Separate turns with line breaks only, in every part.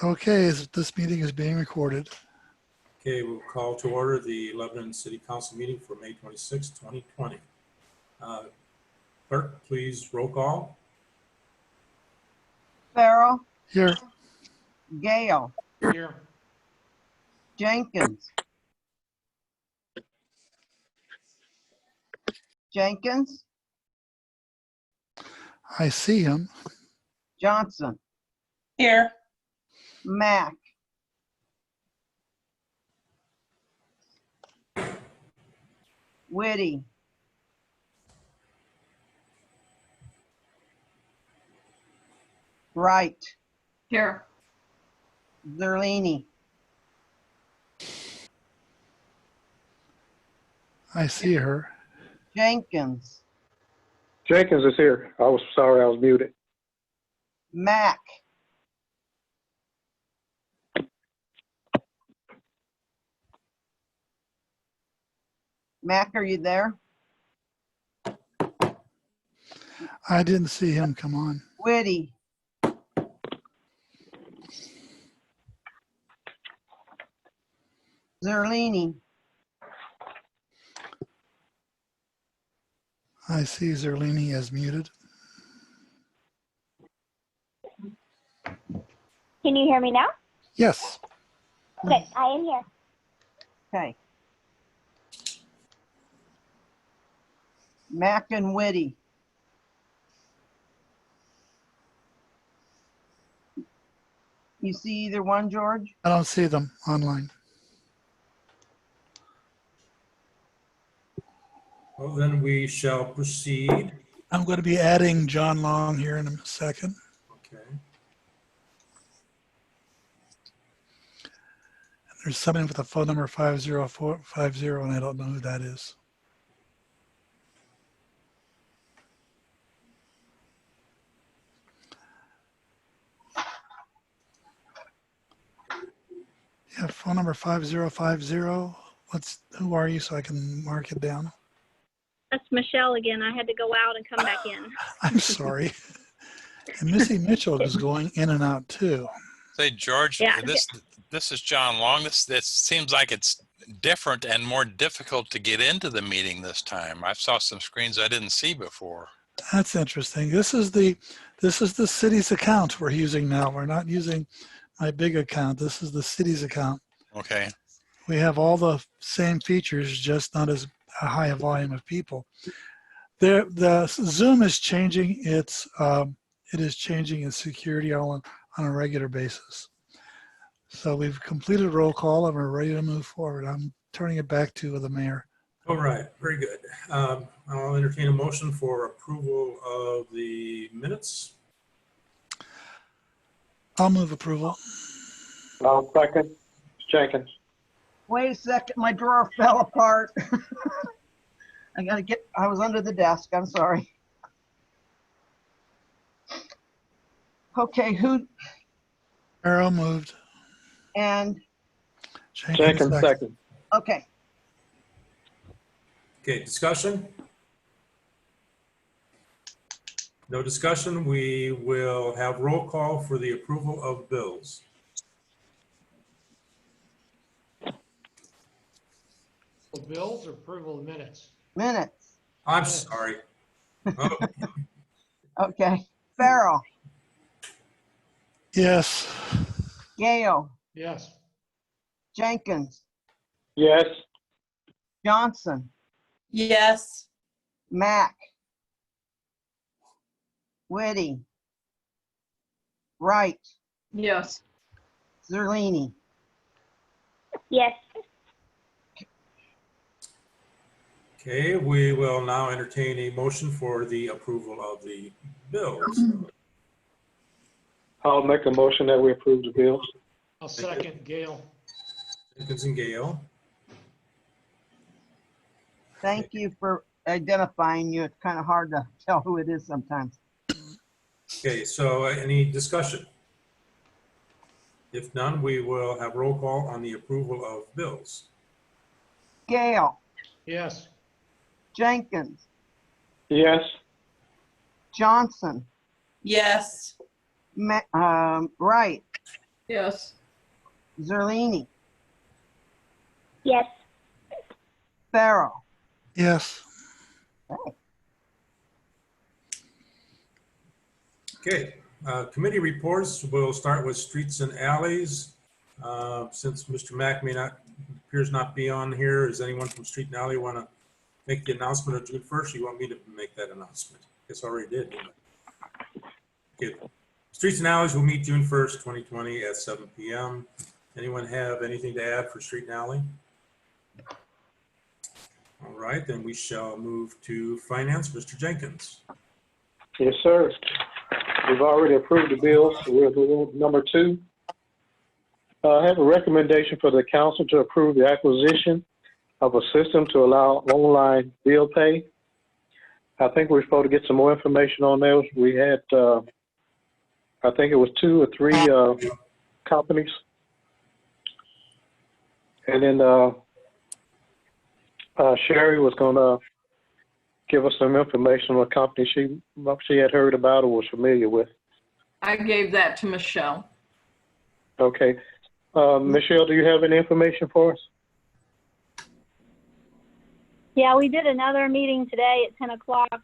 Okay, this meeting is being recorded.
Okay, we'll call to order the Lebanon City Council meeting for May 26, 2020. Clerk, please roll call.
Farrell,
Here,
Gale,
Here.
Jenkins. Jenkins,
I see him.
Johnson,
Here.
Mack, Whitty, Wright,
Here.
Zerlini,
I see her.
Jenkins,
Jenkins is here. I was sorry I was muted.
Mack, Mack, are you there?
I didn't see him come on.
Whitty, Zerlini,
I see Zerlini as muted.
Can you hear me now?
Yes,
Okay, I am here.
okay. Mack and Whitty. You see either one, George?
I don't see them online.
Well, then we shall proceed.
I'm going to be adding John Long here in a second.
Okay.
There's somebody with a phone number 50450, and I don't know who that is. Yeah, phone number 5050. Who are you so I can mark it down?
That's Michelle again. I had to go out and come back in.
I'm sorry. And Missy Mitchell is going in and out too.
Say, George,
Yeah.
this is John Long. This seems like it's different and more difficult to get into the meeting this time. I saw some screens I didn't see before.
That's interesting. This is the city's account we're using now. We're not using my big account. This is the city's account.
Okay.
We have all the same features, just not as high a volume of people. The Zoom is changing it is changing its security on a regular basis. So we've completed roll call and we're ready to move forward. I'm turning it back to the mayor.
All right, very good. I'll entertain a motion for approval of the minutes.
I'll move approval.
I'll second. Jenkins.
Wait a second, my drawer fell apart. I was under the desk, I'm sorry. Okay, who,
Arrow moved.
and,
Jenkins second.
okay,
Okay, discussion? No discussion. We will have roll call for the approval of bills.
Bills or approval of minutes?
minutes.
I'm sorry. Oh,
Okay, Farrell,
Yes.
Gale,
Yes.
Jenkins,
Yes.
Johnson,
Yes.
Mack, Whitty, Wright,
Yes.
Zerlini.
Yes.
okay, we will now entertain a motion for the approval of the bills.
I'll make a motion that we approve the bills.
I'll second. Gail.
Jenkins and Gale.
Thank you for identifying you. It's kind of hard to tell who it is sometimes.
Okay, so any discussion? If none, we will have roll call on the approval of bills.
Gale,
Yes.
Jenkins,
Yes.
Johnson,
Yes.
Wright,
Yes.
Zerlini,
Yes.
Farrell.
Yes.
Okay, committee reports, we'll start with streets and alleys. Since Mr. Mack appears not be on here, does anyone from Street and Alley want to make the announcement of June 1st? You want me to make that announcement? I guess I already did, didn't I? Okay. Streets and Alleys will meet June 1st, 2020 at 7 p.m. Anyone have anything to add for Street and Alley? All right, then we shall move to Finance. Mr. Jenkins.
Yes, sir. We've already approved the bills. We're on number 2. I have a recommendation for the council to approve the acquisition of a system to allow online bill pay. I think we're supposed to get some more information on those. We had, I think it was 2 or 3 companies. And then Sherry was going to give us some information on a company she had heard about or was familiar with.
I gave that to Michelle.
Okay. Michelle, do you have any information for us?
Yeah, we did another meeting today at 10 o'clock,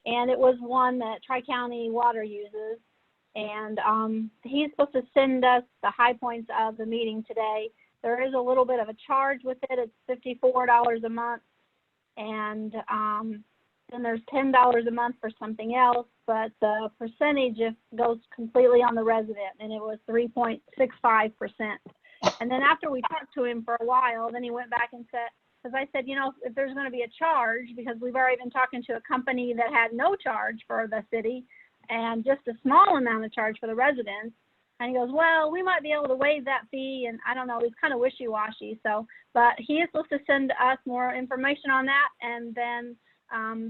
and it was one that Tri-County Water uses. And he's supposed to send us the high points of the meeting today. There is a little bit of a charge with it. It's $54 a month. And then there's $10 a month for something else, but the percentage goes completely on the resident, and it was 3.65%. And then after we talked to him for a while, then he went back and said, because I said, you know, if there's going to be a charge, because we've already been talking to a company that had no charge for the city and just a small amount of charge for the residents. And he goes, well, we might be able to waive that fee. And I don't know, he's kind of wishy-washy. So, but he is supposed to send us more information on that. And then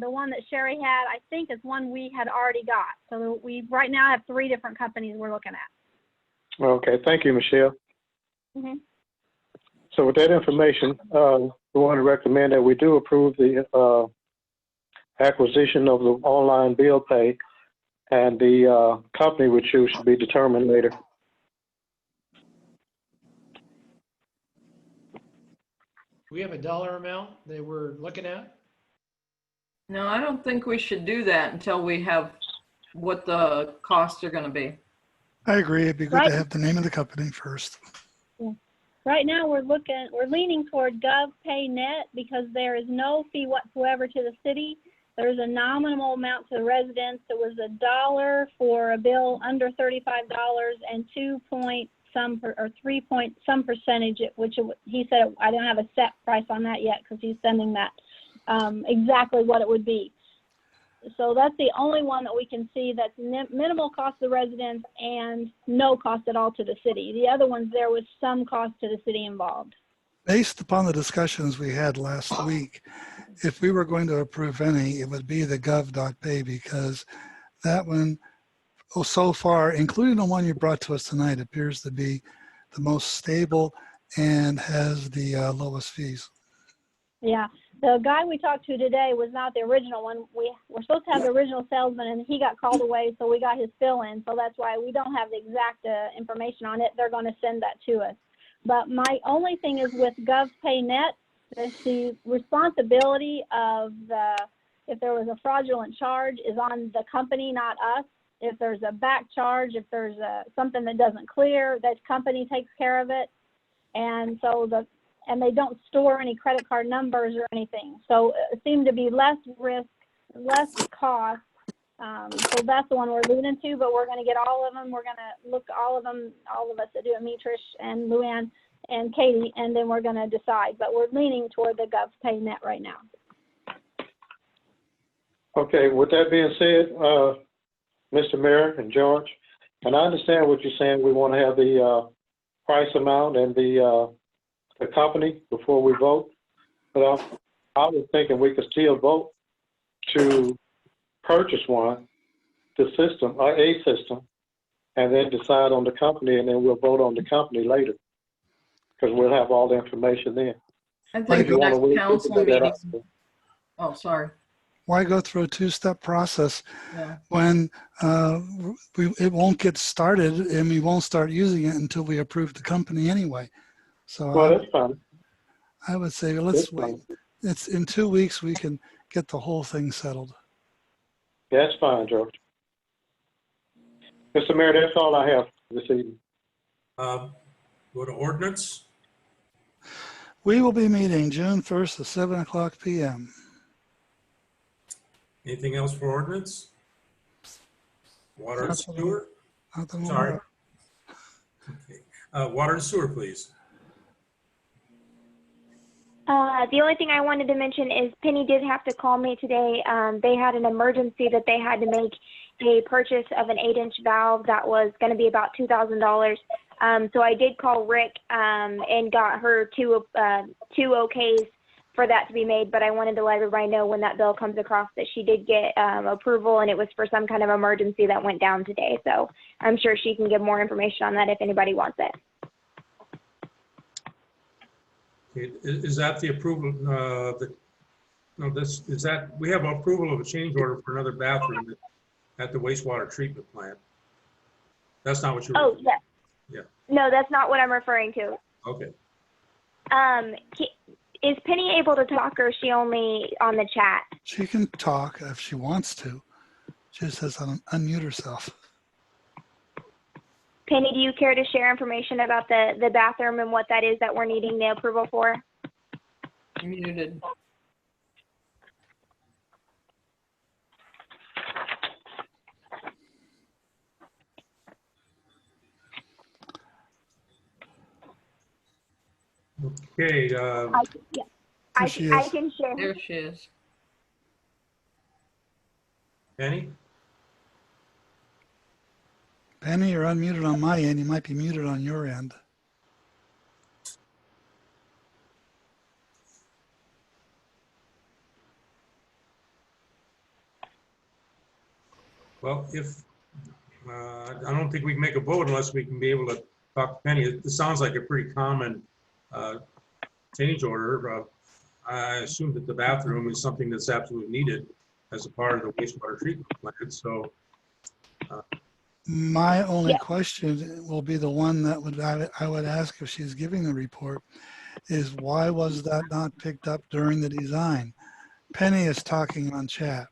the one that Sherry had, I think, is one we had already got. So we right now have 3 different companies we're looking at.
Okay, thank you, Michelle.
Mm-hmm.
So with that information, we want to recommend that we do approve the acquisition of the online bill pay, and the company we choose should be determined later.
We have a dollar amount that we're looking at?
No, I don't think we should do that until we have what the costs are going to be.
I agree. It'd be good
Right.
to have the name of the company first.
Right now, we're leaning toward GovPayNet because there is no fee whatsoever to the city. There's a nominal amount to the residents. It was $1 for a bill under $35 and 3 point some percentage, which he said, I don't have a set price on that yet because he's sending that exactly what it would be. So that's the only one that we can see that's minimal cost to the residents and no cost at all to the city. The other ones, there was some cost to the city involved.
Based upon the discussions we had last week, if we were going to approve any, it would be the gov.pay, because that one, so far, including the one you brought to us tonight, appears to be the most stable and has the lowest fees.
Yeah, the guy we talked to today was not the original one. We're supposed to have the original salesman, and he got called away, so we got his fill-in. So that's why we don't have the exact information on it. They're going to send that to us. But my only thing is with GovPayNet, is the responsibility of if there was a fraudulent charge is on the company, not us. If there's a back charge, if there's something that doesn't clear, that company takes care of it. And so and they don't store any credit card numbers or anything. So it seemed to be less risk, less cost. So that's the one we're leaning to, but we're going to get all of them. We're going to look at all of them, all of us that do it, me, Trish, and Luann, and Katie, and then we're going to decide. But we're leaning toward the GovPayNet right now.
Okay, with that being said, Mr. Mayor and George, and I understand what you're saying. We want to have the price amount and the company before we vote. But I was thinking we could still vote to purchase a system, and then decide on the company, and then we'll vote on the company later, because we'll have all the information then.
I
If
think
you
the
want to
next
wait,
council
we can do that
meeting.
after.
Oh, sorry.
Why go through a two-step process
Yeah.
when it won't get started and we won't start using it until we approve the company anyway? So
Well, that's fine.
I would say let's
That's
wait.
fine.
It's in 2 weeks we can get the whole thing settled.
That's fine, George. Mr. Mayor, that's all I have this evening.
Go to ordinance.
We will be meeting June 1st at 7:00 p.m.
Anything else for ordinance? Water and
That's what
sewer?
Nothing
Sorry.
more.
Okay. Water and sewer, please.
The only thing I wanted to mention is Penny did have to call me today. They had an emergency that they had to make a purchase of an 8-inch valve that was going to be about $2,000. So I did call Rick and got her two okays for that to be made. But I wanted to let everybody know when that bill comes across that she did get approval, and it was for some kind of emergency that went down today. So I'm sure she can give more information on that if anybody wants it.
Okay. Is that the approval? Is that we have approval of a change order for another bathroom at the wastewater treatment plant? That's not what you're.
Oh, yeah.
Yeah.
No, that's not what I'm referring to.
Okay.
Is Penny able to talk, or is she only on the chat?
She can talk if she wants to. She just has to unmute herself.
Penny, do you care to share information about the bathroom and what that is that we're needing the approval for?
Muted.
Okay.
I
she
I
is.
can share.
There she is.
Penny?
Penny, you're unmuted on my end. You might be muted on your end.
Well, if I don't think we can make a vote unless we can be able to talk to Penny. It sounds like a pretty common change order. I assume that the bathroom is something that's absolutely needed as a part of the wastewater treatment plant. So
My only
Yeah.
question will be the one that I would ask if she's giving the report is why was that not picked up during the design? Penny is talking on chat.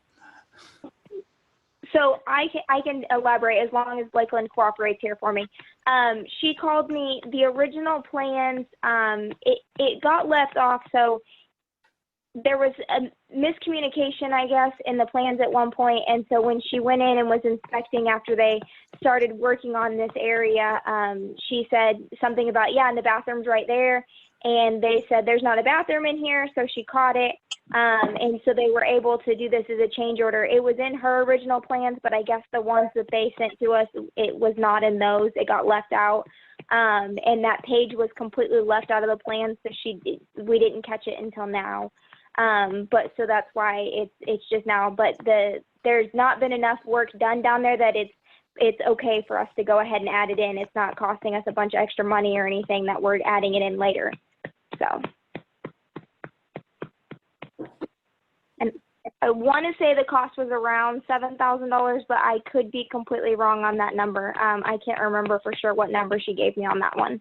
So I can elaborate as long as Lakeland cooperates here for me. She called me. The original plans, it got left off. So there was a miscommunication, I guess, in the plans at one point. And so when she went in and was inspecting after they started working on this area, she said something about, yeah, and the bathroom's right there. And they said, there's not a bathroom in here. So she caught it. And so they were able to do this as a change order. It was in her original plans, but I guess the ones that they sent to us, it was not in those. It got left out. And that page was completely left out of the plans. So we didn't catch it until now. But so that's why it's just now, but there's not been enough work done down there that it's okay for us to go ahead and add it in. It's not costing us a bunch of extra money or anything that we're adding it in later. So, and I want to say the cost was around $7,000, but I could be completely wrong on that number. I can't remember for sure what number she gave me on that one.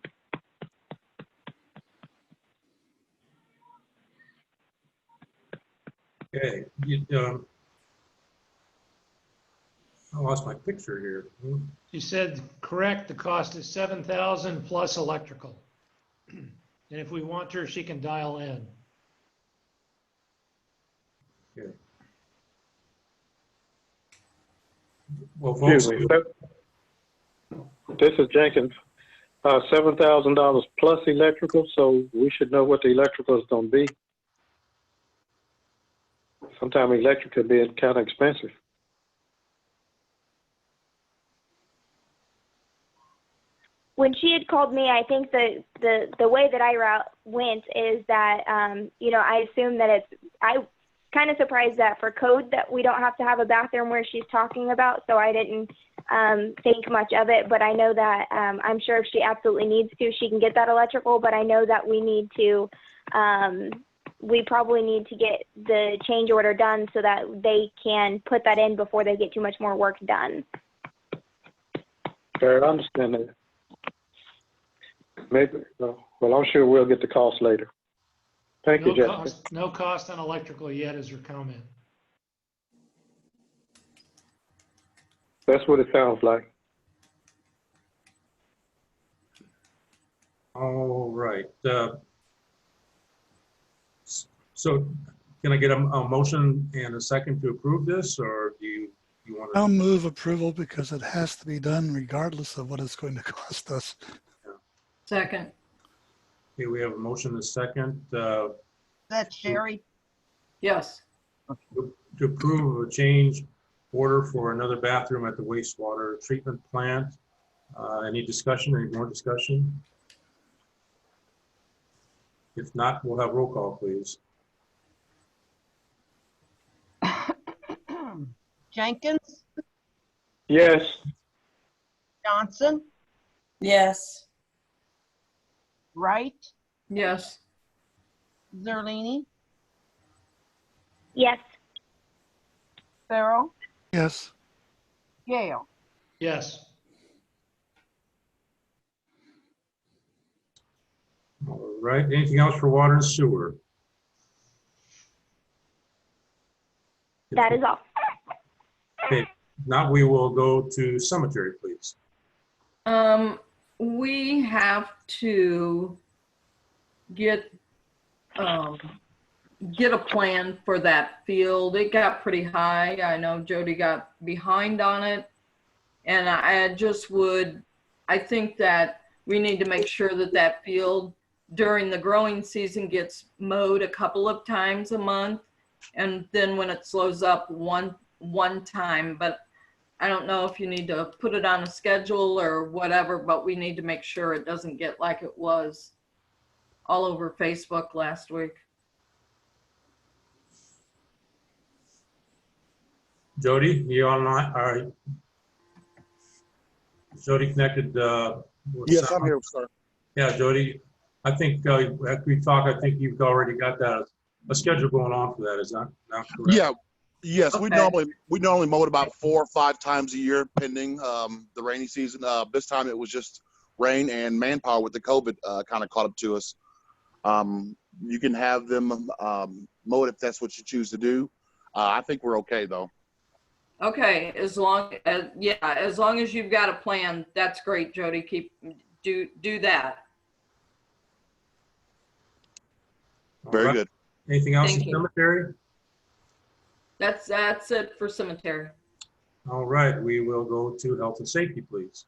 okay, I lost my picture here.
You said, correct, the cost is $7,000 plus electrical. And if we want her, she can dial in.
Okay. Well, folks,
Excuse me. This is Jenkins. $7,000 plus electrical, so we should know what the electrical is going to be. Sometimes electric could be kind of expensive.
When she had called me, I think the way that I went is that, I assume that I kind of surprised that for code that we don't have to have a bathroom where she's talking about, so I didn't think much of it, but I know that I'm sure if she absolutely needs to, she can get that electrical, but I know that we need to we probably need to get the change order done so that they can put that in before they get too much more work done.
Fair, I understand that. Maybe, well, I'm sure we'll get the cost later. Thank you, Jessica.
No cost on electrical yet is your comment.
That's what it sounds like.
All right. So can I get a motion and a second to approve this, or do you want
I'll
to?
move approval because it has to be done regardless of what it's going to cost us.
Second.
Okay, we have a motion and a second
That's Sherry.
Yes.
to approve a change order for another bathroom at the wastewater treatment plant. Any discussion, any more discussion? If not, we'll have roll call, please.
Jenkins,
Yes,
Johnson,
Yes.
Wright,
Yes.
Zerlini,
Yes.
Farrell,
Yes,
Gale.
Yes.
All right, anything else for water and sewer?
That is all.
Okay, now we will go to cemetery, please.
We have to get a plan for that field. It got pretty high. I know Jody got behind on it. And I think that we need to make sure that that field during the growing season gets mowed a couple of times a month. And then when it slows up, one time. But I don't know if you need to put it on a schedule or whatever, but we need to make sure it doesn't get like it was all over Facebook last week.
Jody, you online? All right. Jody connected.
Yes, I'm here, sir.
Yeah, Jody, I think after we talk, I think you've already got that a schedule going on for that. Is that correct?
Yeah, yes.
Okay.
We normally mow it about 4 or 5 times a year, pending the rainy season. This time it was just rain and manpower with the COVID kind of caught up to us. You can have them mow it if that's what you choose to do. I think we're okay though.
Okay, as long as you've got a plan, that's great, Jody. Do that.
Very good.
Anything else
Thank
in
you.
cemetery?
That's it for cemetery.
All right, we will go to health and safety, please.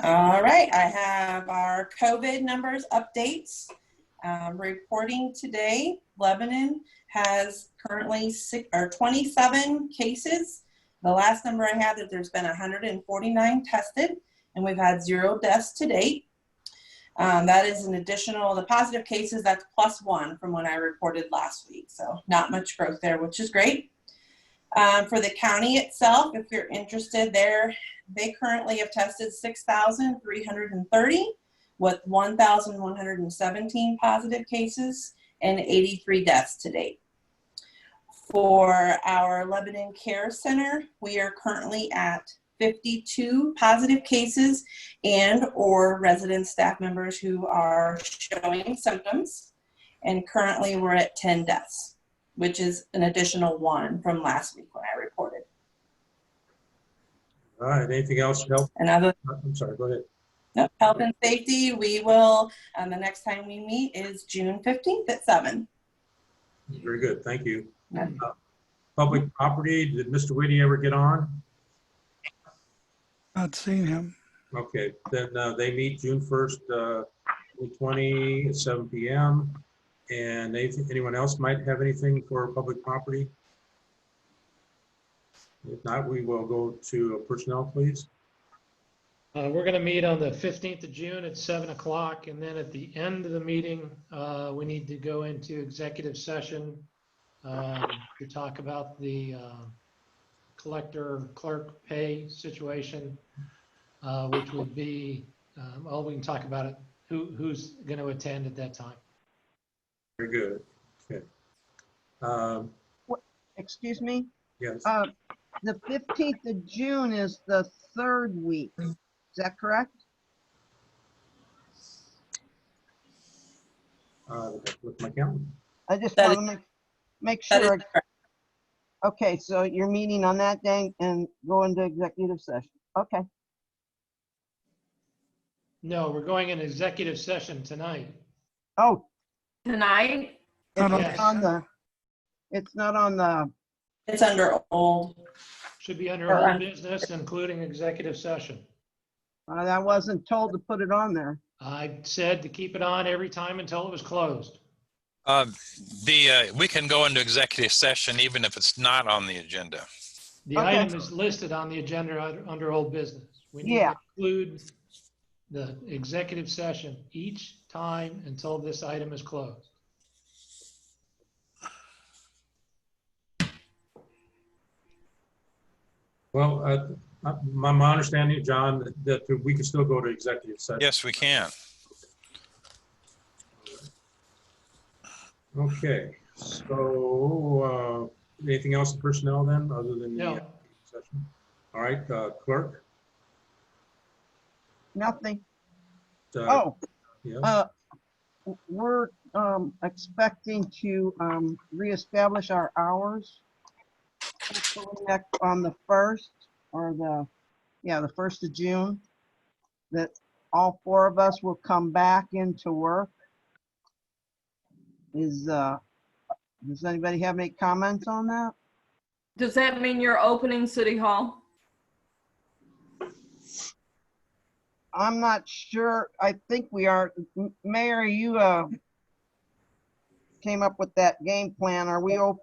All right, I have our COVID numbers updates. Reporting today, Lebanon has currently 27 cases. The last number I had that there's been 149 tested, and we've had 0 deaths to date. That is an additional, the positive cases, that's +1 from when I reported last week. So not much growth there, which is great. For the county itself, if you're interested there, they currently have tested 6,330 with 1,117 positive cases and 83 deaths to date. For our Lebanon Care Center, we are currently at 52 positive cases and or resident staff members who are showing symptoms. And currently we're at 10 deaths, which is an additional 1 from last week when I reported.
All right, anything else? Health?
And other,
I'm sorry, go ahead.
nope, health and safety, we will, the next time we meet is June 15th at 7.
Very good, thank you.
Yeah.
Public property, did Mr. Whitty ever get on?
not seen him.
Okay, then they meet June 1st, 2020 at 7 p.m. And anyone else might have anything for public property? If not, we will go to personnel, please.
We're going to meet on the 15th of June at 7 o'clock. And then at the end of the meeting, we need to go into executive session to talk about the clerk pay situation, which would be, we can talk about it, who's going to attend at that time.
Very good. Okay. Um,
Excuse me?
Yes,
The 15th of June is the third week. Is that correct?
with my calendar.
I just
That
want to make
That is
sure.
correct.
Okay, so you're meeting on that day and go into executive session. Okay.
No, we're going in executive session tonight.
Oh,
Tonight?
No, no,
Yes.
it's not on the,
It's under old.
Should be under
Or,
old business, including executive session.
I wasn't told to put it on there.
I said to keep it on every time until it was closed.
We can go into executive session even if it's not on the agenda.
The
Okay.
item is listed on the agenda under old business. We need
Yeah.
to include the executive session each time until this item is closed.
Well, my understanding, John, that we can still go to executive session.
Yes, we can.
Okay, so anything else in personnel then, other than the
No.
session? All right, clerk?
Nothing.
uh,
Oh,
Yes,
we're expecting to reestablish our hours. Hopefully next on the 1st or the 1st of June, that all 4 of us will come back into work. Does anybody have any comments on that?
Does that mean you're opening City Hall?
I'm not sure. I think we are. Mayor, you came up with that game plan. Are we open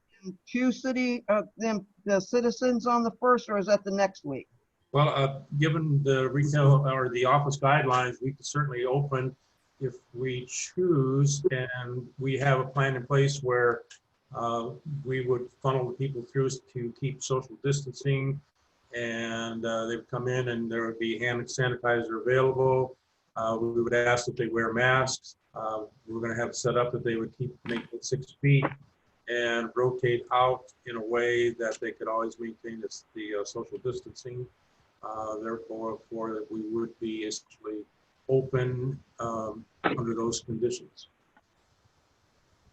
to the citizens on the 1st, or is that the next week?
well, given the retail or the office guidelines, we can certainly open if we choose, and we have a plan in place where we would funnel the people through to keep social distancing, and they would come in and there would be hand sanitizer available. We would ask that they wear masks. We're going to have it set up that they would make it 6 feet and rotate out in a way that they could always maintain the social distancing. Therefore, that we would be essentially open under those conditions.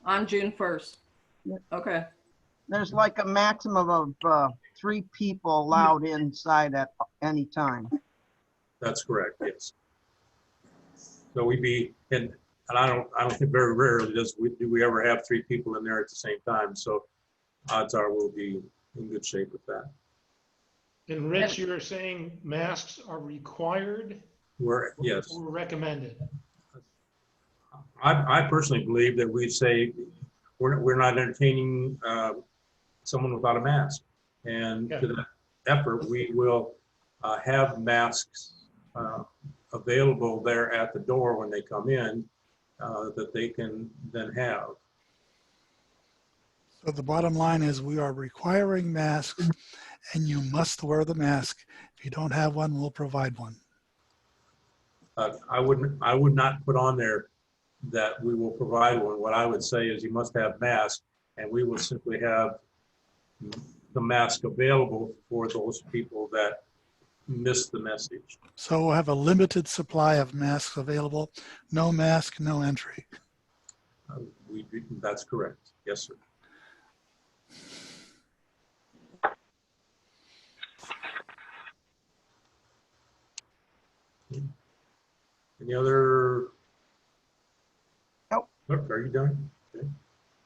On June 1st?
Yeah.
Okay.
There's like a maximum of 3 people allowed inside at any time.
That's correct, yes. So we'd be, and I don't think very rarely do we ever have 3 people in there at the same time. So odds are we'll be in good shape with that.
And Rich, you were saying masks are required
Yes.
or recommended?
I personally believe that we'd say we're not entertaining someone without a mask. And
Okay.
to that effort, we will have masks available there at the door when they come in that they can then have.
So the bottom line is we are requiring masks and you must wear the mask. If you don't have one, we'll provide one.
I would not put on there that we will provide one. What I would say is you must have masks, and we will simply have the mask available for those people that miss the message.
So we'll have a limited supply of masks available. No mask, no entry.
That's correct. Yes, sir. Any other?
Nope.
Look, are you done? Okay.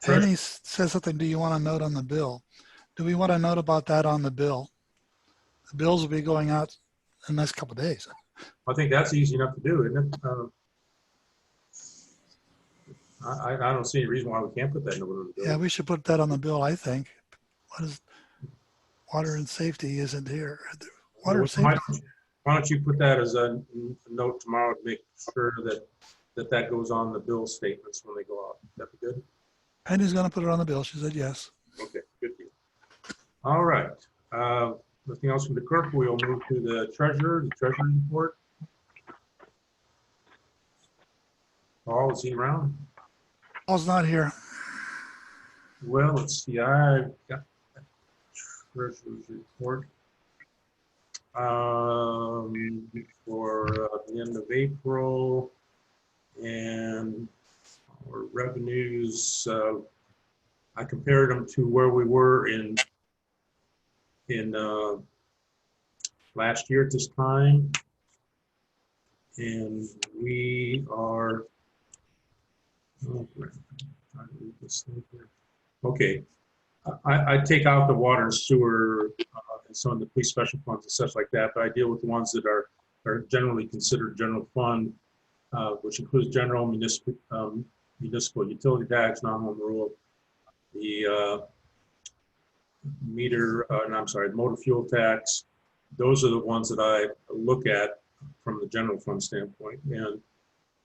Annie says something, do you want to note on the bill? Do we want to note about that on the bill? The bills will be going out in the next couple of days.
I think that's easy enough to do, isn't it? I don't see any reason why we can't put that in the bill.
Yeah, we should put that on the bill, I think. What is water and safety isn't here. Water and safety.
Why don't you put that as a note tomorrow to make sure that goes on the bill statements when they go out. That'd be good.
Penny's going to put it on the bill. She said yes.
Okay, good deal. All right. Nothing else from the clerk. We'll move to the treasurer report. Paul, is he around?
Paul's not here.
Well, let's see, I've got the treasurer's report. For the end of April, and our revenues, I compared them to where we were in last year at this time. And we are, oh, I'm trying to read this thing here. Okay, I take out the water and sewer and some of the police special funds and such like that, but I deal with the ones that are generally considered general fund, which includes general municipal utility tax, non-home rule, the motor fuel tax. Those are the ones that I look at from the general fund standpoint. And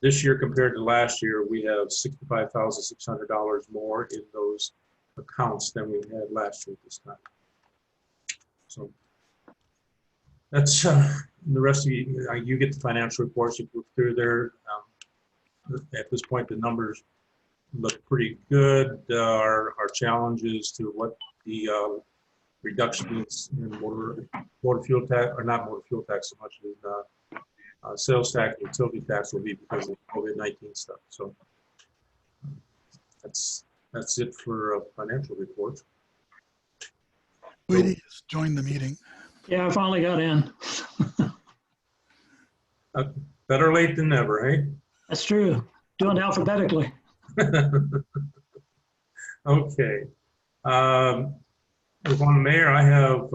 this year compared to last year, we have $65,600 more in those accounts than we had last year at this time. So that's the rest of you. You get the financial reports, you go through there. At this point, the numbers look pretty good. Our challenges to what the reductions in motor fuel tax, or not motor fuel tax so much as sales tax, utility tax will be because of COVID-19 stuff. So that's it for financial reports.
Sweetie has joined the meeting.
Yeah, I finally got in.
Better late than never, eh?
That's true. Doing it alphabetically.
Okay. With one mayor, I have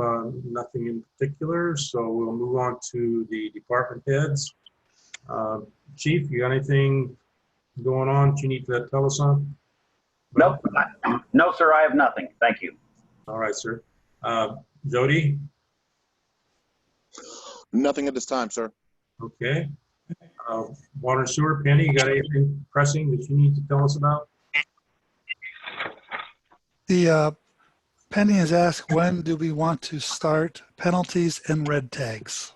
nothing in particular, so we'll move on to the department heads. Chief, you got anything going on that you need to tell us on?
Nope. No, sir, I have nothing. Thank you.
All right, sir. Jody?
Nothing at this time, sir.
Okay. Water and sewer, Penny, you got anything pressing that you need to tell us about?
The Penny has asked, when do we want to start penalties and red tags?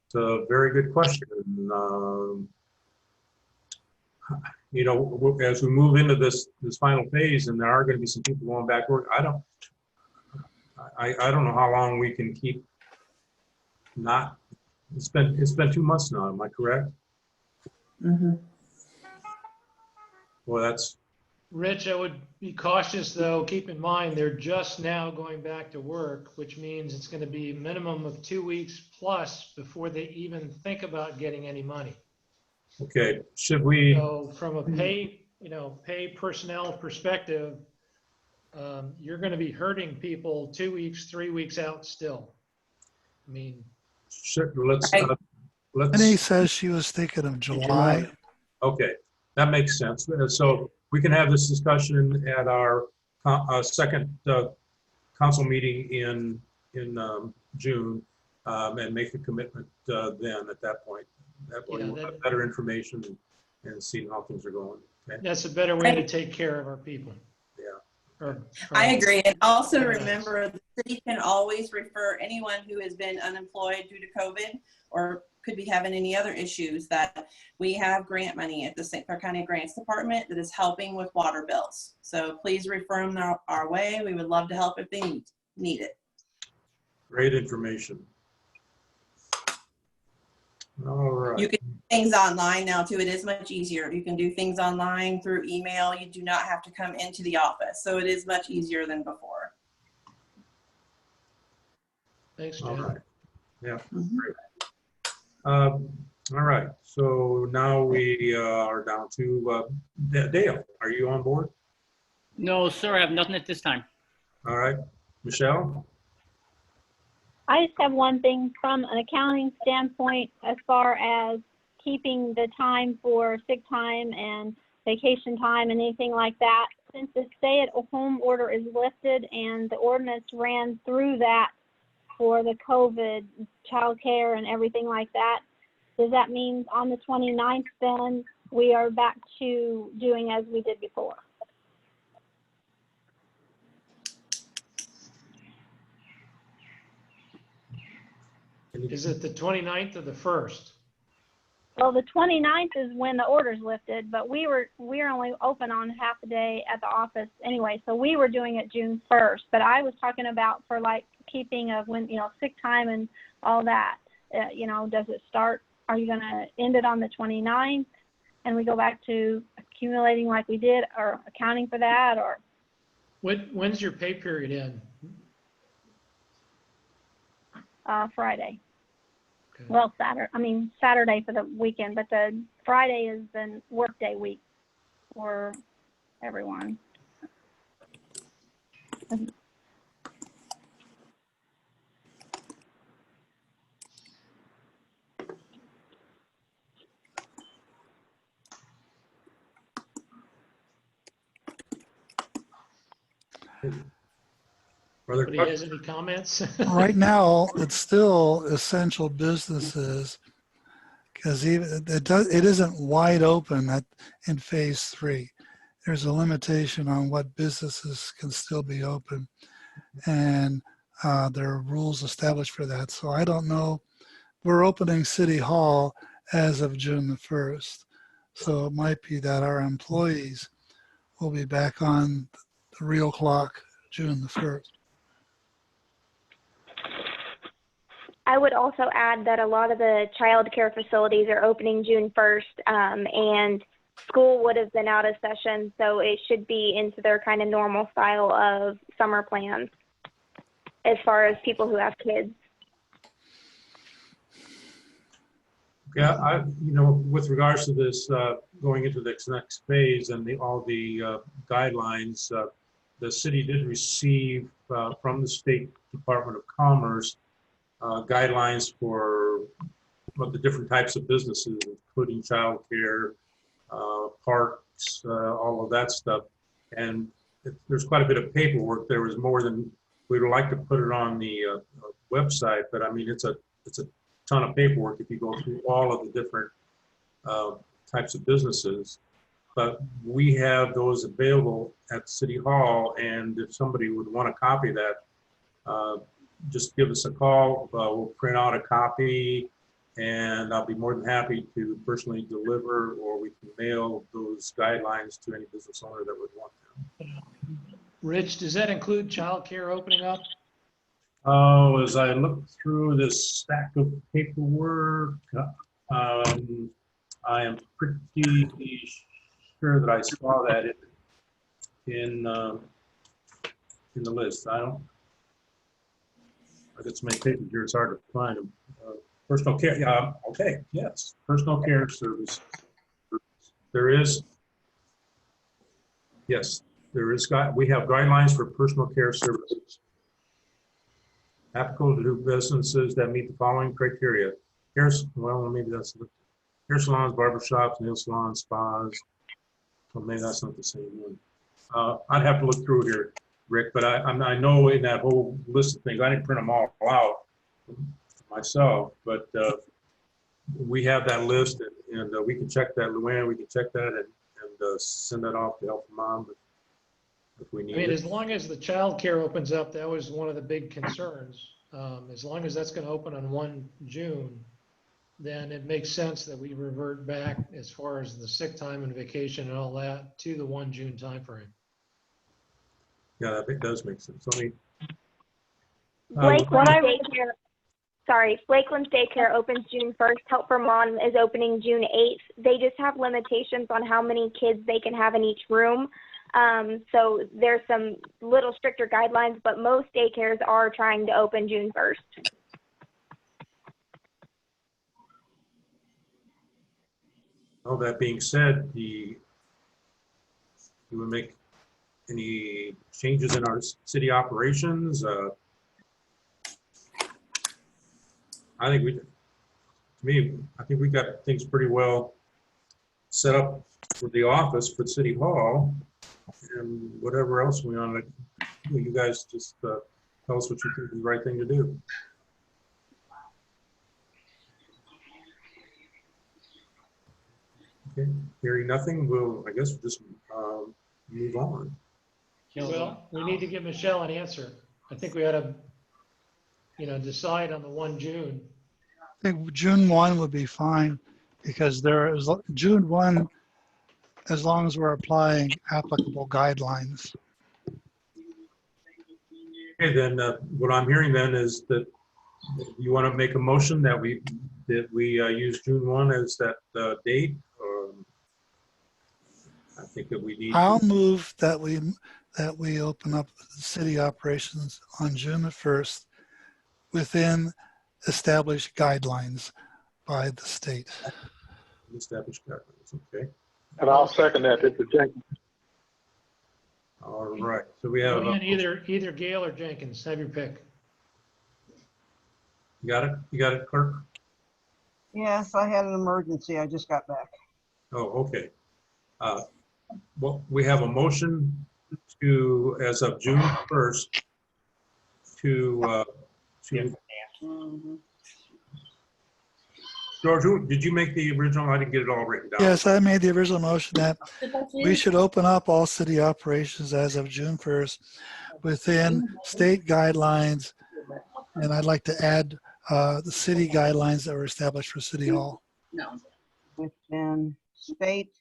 It's a very good question. You know, as we move into this final phase, and there are going to be some people going back to work, I don't know how long we can keep not. It's been 2 months now. Am I correct?
Mhm.
Well, that's.
Rich, I would be cautious though. Keep in mind, they're just now going back to work, which means it's going to be a minimum of 2 weeks plus before they even think about getting any money.
Okay, should we?
So from a pay personnel perspective, you're going to be hurting people 2 weeks, 3 weeks out still. I mean,
Let's.
Penny says she was thinking of July.
Okay, that makes sense. So we can have this discussion at our second council meeting in June and make a commitment then at that point. That way we'll have better information and see how things are going. Okay?
that's a better way to take care of our people.
Yeah.
I agree. And also remember, the city can always refer anyone who has been unemployed due to COVID or could be having any other issues, that we have grant money at the St. Clair County Grants Department that is helping with water bills. So please refer them our way. We would love to help if they need it.
Great information. All right.
You can do things online now too. It is much easier. You can do things online through email. You do not have to come into the office. So it is much easier than before.
Thanks,
All
Jen.
right. Yeah. Great. All right. So now we are down to Dale. Are you on board?
No, sir, I have nothing at this time.
All right. Michelle?
I just have one thing from an accounting standpoint, as far as keeping the time for sick time and vacation time and anything like that. Since the stay-at-home order is lifted and the ordinance ran through that for the COVID childcare and everything like that, does that mean on the 29th then we are back to doing as we did before?
Is it the 29th or the 1st?
Well, the 29th is when the order's lifted, but we're only open on half a day at the office anyway, so we were doing it June 1st. But I was talking about for like keeping of when, you know, sick time and all that. You know, does it start, are you going to end it on the 29th and we go back to accumulating like we did, or accounting for that, or?
When's your pay period end?
Friday.
Okay.
Well, Saturday for the weekend, but the Friday is the workday week for everyone.
Further
Anybody has any comments?
Right now, it's still essential businesses because even it isn't wide open in phase 3. There's a limitation on what businesses can still be open, and there are rules established for that. So I don't know. We're opening City Hall as of June the 1st. So it might be that our employees will be back on the real clock June the 1st.
I would also add that a lot of the child care facilities are opening June 1st, and school would have been out of session, so it should be into their kind of normal style of summer plans as far as people who have kids.
Yeah, with regards to this going into the next phase and all the guidelines, the city did receive from the State Department of Commerce guidelines for the different types of businesses, including childcare, parks, all of that stuff. And there's quite a bit of paperwork. There was more than we would like to put it on the website, but I mean, it's a ton of paperwork if you go through all of the different types of businesses. But we have those available at City Hall, and if somebody would want a copy of that, just give us a call. We'll print out a copy, and I'll be more than happy to personally deliver, or we can mail those guidelines to any business owner that would want them.
Rich, does that include childcare opening up?
Oh, as I look through this stack of paperwork, I am pretty sure that I saw that in the list. I got so many papers here, it's hard to find them. Personal care, yeah, okay, yes, personal care service. There is, yes, we have guidelines for personal care services. Applicable to businesses that meet the following criteria. Hair salons, barbershops, nail salons, spas. Well, maybe that's not the same one. I'd have to look through here, Rick, but I know in that whole list of things, I didn't print them all out myself, but we have that list, and we can check that, Luann, we can check that and send that off to Help Mom if we need
I mean,
it.
as long as the child care opens up, that was one of the big concerns. As long as that's going to open on 1 June, then it makes sense that we revert back as far as the sick time and vacation and all that to the 1 June timeframe.
Yeah, that does make sense. I mean,
Lakeland's daycare opens June 1st. Help for Mom is opening June 8th. They just have limitations on how many kids they can have in each room. So there's some little stricter guidelines, but most daycares are trying to open June 1st.
all that being said, you would make any changes in our city operations? I think we got things pretty well set up for the office, for City Hall, and whatever else we want to do, you guys just tell us what you think is the right thing to do. Okay, hearing nothing, I guess we'll just move on.
Well, we need to give Michelle an answer. I think we ought to, decide on the 1 June.
I think June 1 would be fine. because there is June 1, as long as we're applying applicable guidelines.
Okay, then what I'm hearing then is that you want to make a motion that we use June 1 as that date. I think that we need.
I'll move that we open up city operations on June the 1st within established guidelines by the state.
Established guidelines, okay.
And I'll second that, Mr. Jenkins.
All right, so we have.
Either Gail or Jenkins, have your pick.
You got it? You got it, clerk?
Yes, I had an emergency. I just got back.
Oh, okay. Well, we have a motion to, as of June 1st, to George, did you make the original? I didn't get it all written down.
Yes, I made the original motion that we should open up all city operations as of June 1st within state guidelines. And I'd like to add the city guidelines that were established for City Hall.
No.
Within state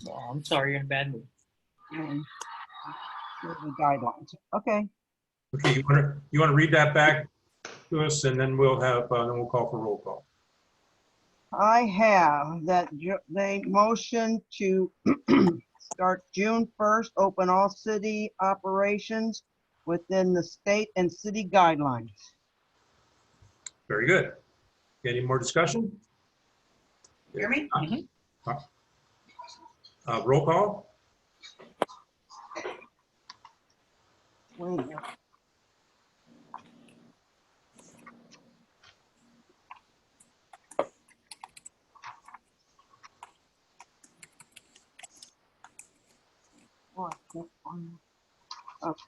Oh, I'm sorry, you're in a bad mood.
and guidelines. Okay.
Okay, you want to read that back to us, and then we'll have then we'll call for roll call.
I have that they motion to start June 1st, open all city operations within the state and city guidelines.
Very good. Any more discussion?
Hear me?
Roll call.
Wait a minute. Oh, I can't find it. Okay.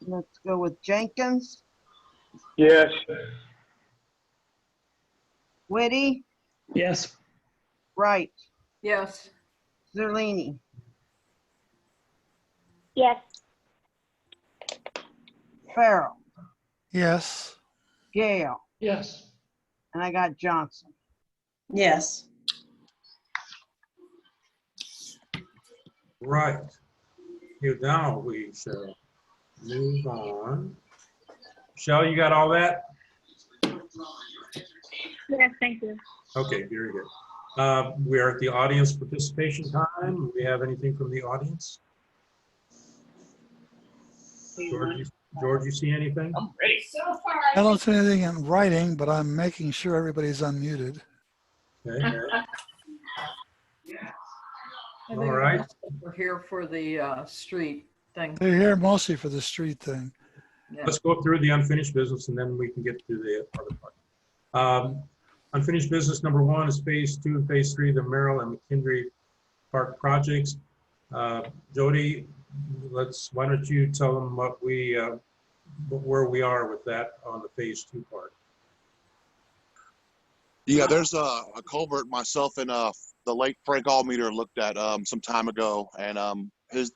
Let's go with Jenkins,
Yes.
Whitty,
Yes.
Wright,
Yes.
Zerlini,
Yes.
Farrell,
Yes.
Gale,
Yes.
and I got Johnson.
Yes.
Right. Here now we shall move on. Michelle, you got all that?
Yes, thank you.
Okay, very good. We are at the audience participation time. Do we have anything from the audience? George, you see anything?
I'm ready.
I don't see anything in writing, but I'm making sure everybody's unmuted.
Okay.
I
All
think
right.
we're here for the street thing.
They're here mostly for the street thing.
Yeah.
Let's go through the unfinished business and then we can get to the other part. Unfinished business number 1 is phase 2 and phase 3, the Merrill and McKendree Park projects. Jody, why don't you tell them where we are with that on the phase 2 part?
Yeah, there's a culvert myself and the late Frank Allmeter looked at some time ago, and his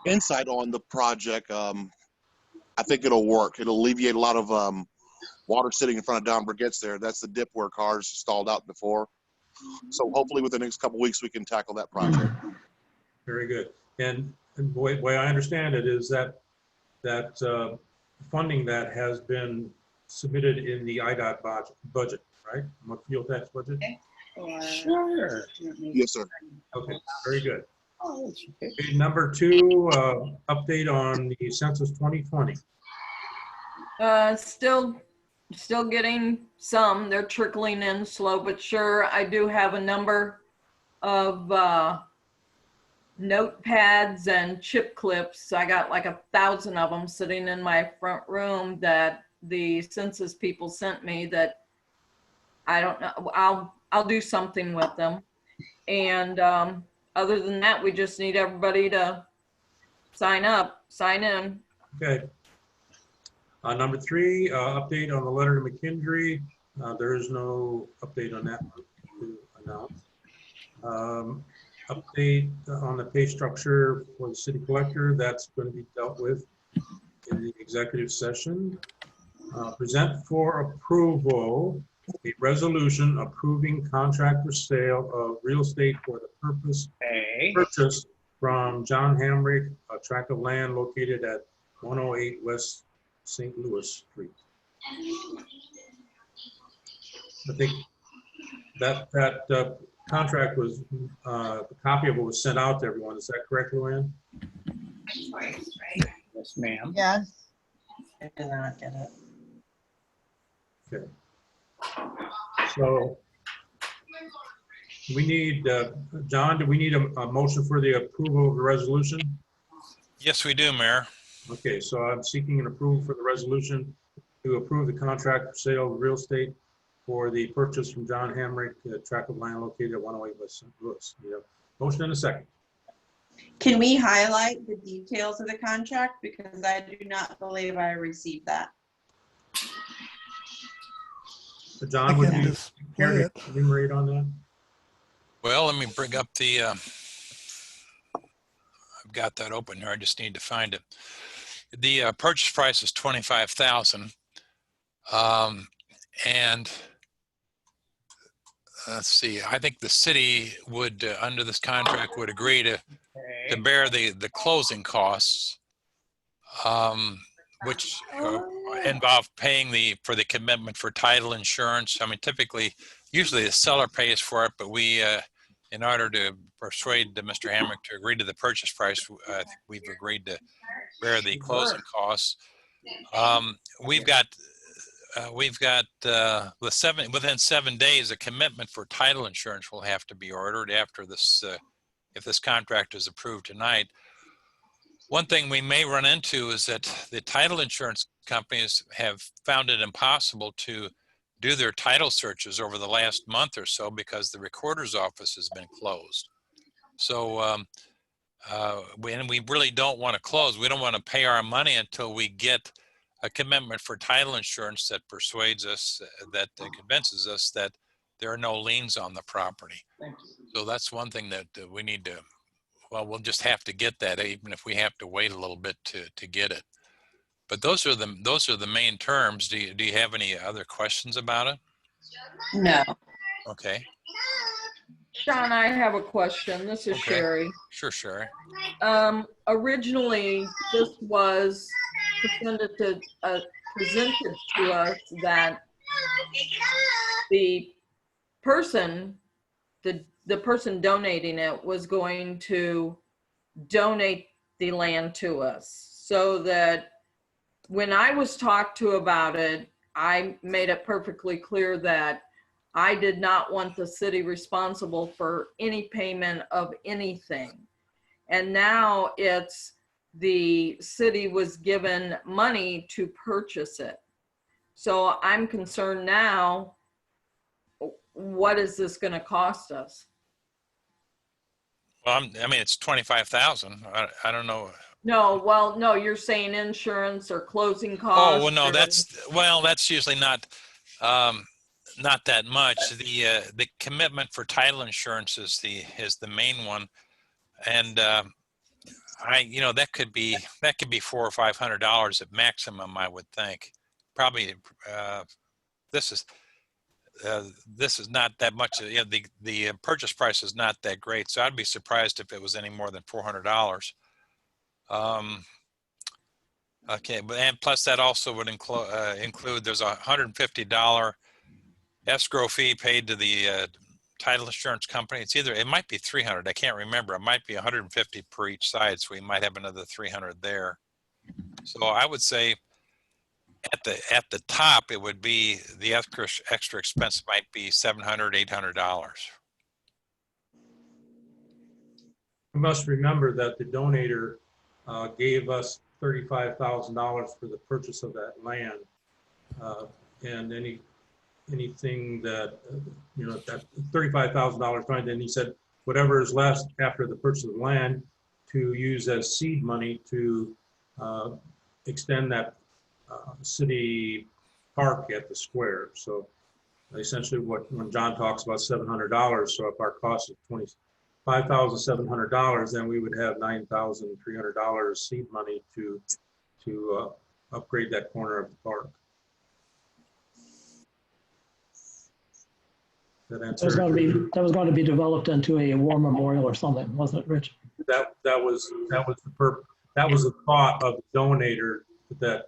insight on the project, I think it'll work. It'll alleviate a lot of water sitting in front of Don Brigitte's there. That's the dip where cars stalled out before. So hopefully within the next couple of weeks we can tackle that project.
Very good. And the way I understand it is that funding that has been submitted in the IDOT budget, right? Fuel tax budget?
Sure.
Yes, sir.
Okay, very good.
Oh, okay.
Okay, number 2, update on the census 2020.
Still getting some. They're trickling in slow but sure. I do have a number of notepads and chip clips. I got like 1,000 of them sitting in my front room that the census people sent me that I don't know. I'll do something with them. And other than that, we just need everybody to sign in.
Okay. Number 3, update on the letter to McKendree. There is no update on that one to announce. Update on the pay structure for the city collector. That's going to be dealt with in the executive session. Present for approval a resolution approving contract for sale of real estate for the purchase from John Hamrick, a tract of land located at 108 West St. Louis Street. I think that contract was, a copy of it was sent out to everyone. Is that correct, Luann?
Yes, ma'am.
Yes.
I did not get it.
Okay. So we need, John, do we need a motion for the approval of the resolution?
Yes, we do, Mayor.
Okay, so I'm seeking an approval for the resolution to approve the contract for sale of real estate for the purchase from John Hamrick, a tract of land located at 108 West St. Louis. Motion and a second.
Can we highlight the details of the contract? Because I do not believe I received that.
So John, would
can
you
display
care to
it.
enumerate on that?
Well, let me bring up the, I've got that open here. I just need to find it. The purchase price is $25,000. And let's see, I think the city would, under this contract, would agree to bear the closing costs, which involve paying for the commitment for title insurance. I mean, typically, usually the seller pays for it, but we, in order to persuade Mr. Hamrick to agree to the purchase price, I think we've agreed to bear the closing costs. We've got within 7 days, a commitment for title insurance will have to be ordered after this, if this contract is approved tonight. One thing we may run into is that the title insurance companies have found it impossible to do their title searches over the last month or so because the recorder's office has been closed. So we really don't want to close. We don't want to pay our money until we get a commitment for title insurance that persuades us, that convinces us that there are no liens on the property. So that's one thing that we need to, well, we'll just have to get that, even if we have to wait a little bit to get it. But those are the main terms. Do you have any other questions about it?
No.
Okay.
Sean, I have a question. This is
Okay.
Sherry.
Sure, Sherry.
Originally, this was presented to us that the person donating it was going to donate the land to us, so that when I was talked to about it, I made it perfectly clear that I did not want the city responsible for any payment of anything. And now it's the city was given money to purchase it. So I'm concerned now, what is this going to cost us?
Well, I mean, it's 25,000. I don't know.
No, well, no, you're saying insurance or closing costs.
Oh, well, no, that's usually not that much. The commitment for title insurance is the main one, and that could be $400 or $500 at maximum, I would think. Probably this is not that much. The purchase price is not that great, so I'd be surprised if it was any more than $400. Okay, and plus that also would include there's a $150 escrow fee paid to the title insurance company. It might be $300. I can't remember. It might be $150 per each side, so we might have another $300 there. So I would say at the top, it would be the extra expense might be $700, $800.
We must remember that the donator gave us $35,000 for the purchase of that land, and anything that that $35,000 fine. Then he said whatever is left after the purchase of the land to use as seed money to extend that city park at the square. So essentially, when John talks about $700, so if our cost is $25,700, then we would have $9,300 seed money to upgrade that corner of the park. That
That was
answer.
going to be developed into a war memorial or something, wasn't it, Rich?
That was the thought of the donator, that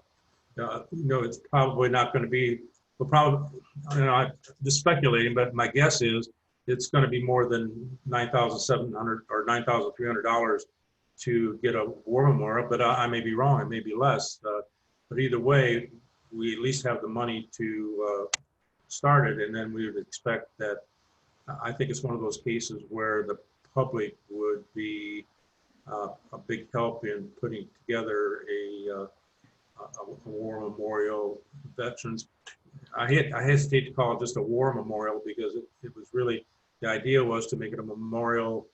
it's probably not going to be, well, probably, I'm just speculating, but my guess is it's going to be more than $9,700 or $9,300 to get a war memorial, but I may be wrong. It may be less. But either way, we at least have the money to start it, and then we would expect that. I think it's one of those cases where the public would be a big help in putting together a war memorial. Veterans, I hesitate to call it just a war memorial, because it was really, the idea was to make it a memorial,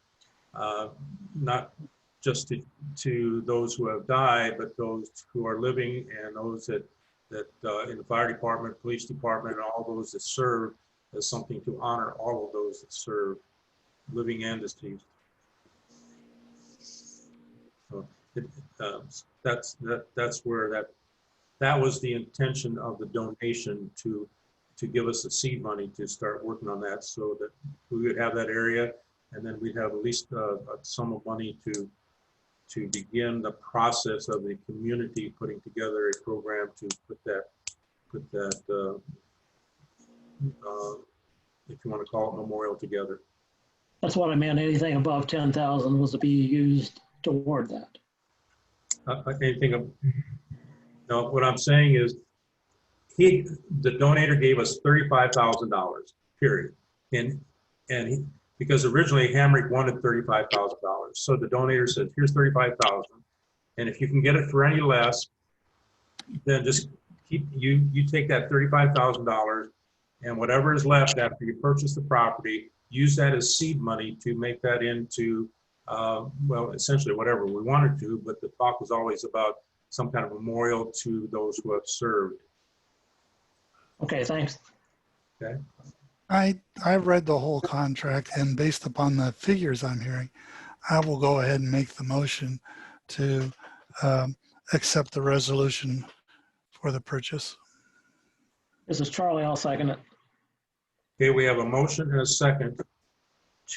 not just to those who have died, but those who are living, and those that in the fire department, police department, and all those that serve, as something to honor all of those that serve, living and deceased. So that's where that was the intention of the donation, to give us the seed money to start working on that, so that we would have that area, and then we'd have at least a sum of money to begin the process of the community putting together a program to put that if you want to call it memorial together.
That's what I meant. Anything above 10,000 was to be used toward that.
No, what I'm saying is, the donator gave us $35,000, period, because originally Hamrick wanted $35,000. So the donator said, here's $35,000, and if you can get it for any less, then just you take that $35,000, and whatever is left after you purchase the property, use that as seed money to make that into, well, essentially whatever we wanted to, but the talk was always about some kind of memorial to those who have served.
Okay, thanks.
Okay.
I read the whole contract, and based upon the figures I'm hearing, I will go ahead and make the motion to accept the resolution for the purchase.
This is Charlie. I'll second it.
Okay, we have a motion and a second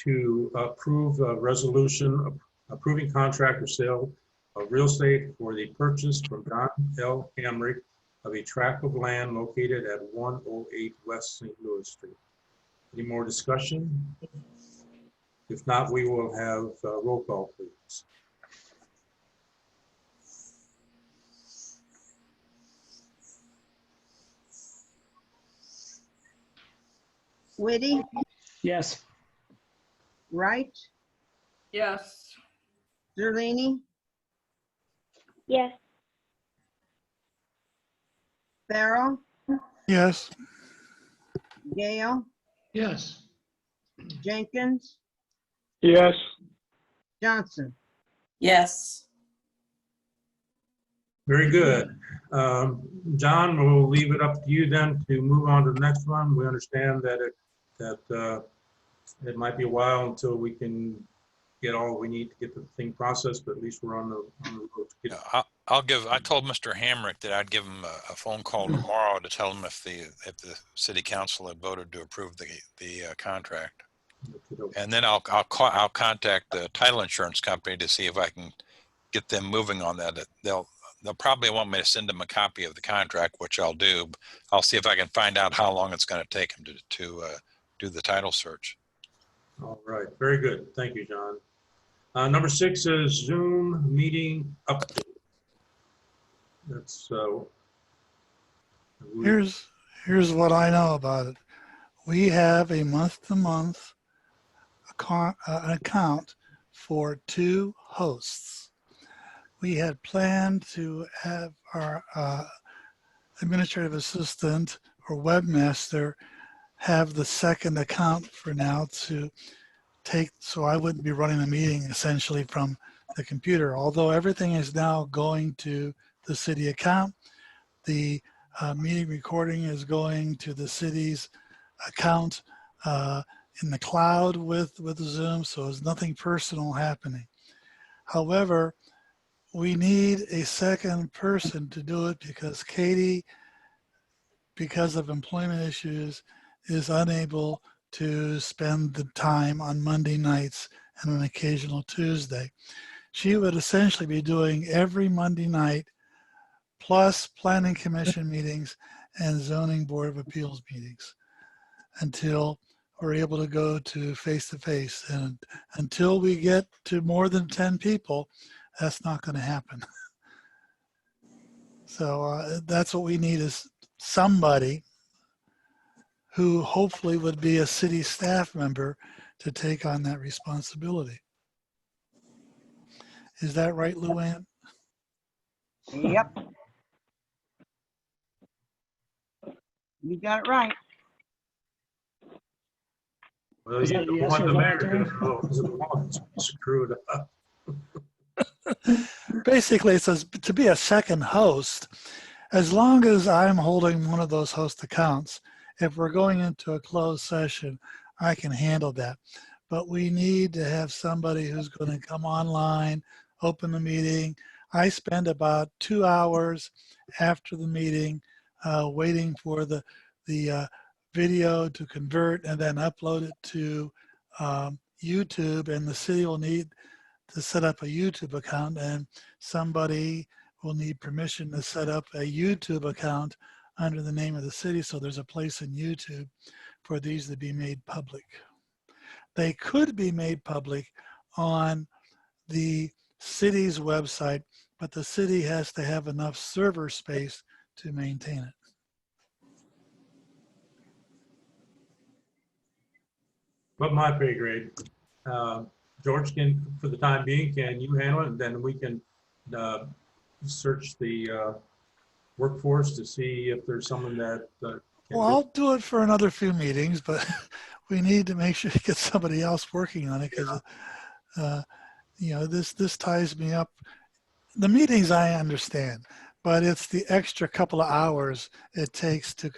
to approve a resolution approving contract or sale of real estate for the purchase from John L. Hamrick of a tract of land located at 108 West St. Louis Street. Any more discussion? If not, we will have roll call, please.
Whitty,
Yes.
Wright,
Yes.
Zerlini,
Yes.
Farrell,
Yes.
Gale,
Yes.
Jenkins,
Yes.
Johnson.
Yes.
Very good. John, we'll leave it up to you then to move on to the next one. We understand that it might be a while until we can get all we need to get the thing processed, but at least we're on the road to get.
Yeah, I told Mr. Hamrick that I'd give him a phone call tomorrow to tell him if the city council had voted to approve the contract. And then I'll contact the title insurance company to see if I can get them moving on that. They'll probably want me to send them a copy of the contract, which I'll do. I'll see if I can find out how long it's going to take them to do the title search.
All right, very good. Thank you, John. Number 6 is Zoom meeting update. That's
Here's what I know about it. We have a month-to-month account for 2 hosts. We had planned to have our administrative assistant or webmaster have the second account for now to take, so I wouldn't be running the meeting essentially from the computer. Although everything is now going to the city account, the meeting recording is going to the city's account in the cloud with Zoom, so there's nothing personal happening. However, we need a second person to do it because Katie, because of employment issues, is unable to spend the time on Monday nights and an occasional Tuesday. She would essentially be doing every Monday night plus planning commission meetings and zoning board of appeals meetings until we're able to go to face-to-face. And until we get to more than 10 people, that's not going to happen. So that's what we need, is somebody who hopefully would be a city staff member to take on that responsibility. Is that right, Luann?
Yep. You got it right.
Well,
Is
you
that
don't
yes
want
or
the mayor
voluntary?
to screw it up.
Basically, it says to be a second host, as long as I'm holding one of those host accounts, if we're going into a closed session, I can handle that. But we need to have somebody who's going to come online, open the meeting. I spend about 2 hours after the meeting waiting for the video to convert and then upload it to YouTube, and the city will need to set up a YouTube account, and somebody will need permission to set up a YouTube account under the name of the city. So there's a place in YouTube for these to be made public. They could be made public on the city's website, but the city has to have enough server space to maintain it.
But my pay grade. George, for the time being, can you handle it? And then we can search the workforce to see if there's someone that can
Well, I'll do it for another few meetings, but we need to make sure to get somebody else working on it, because you know, this ties me up. The meetings I understand, but it's the extra couple of hours it takes to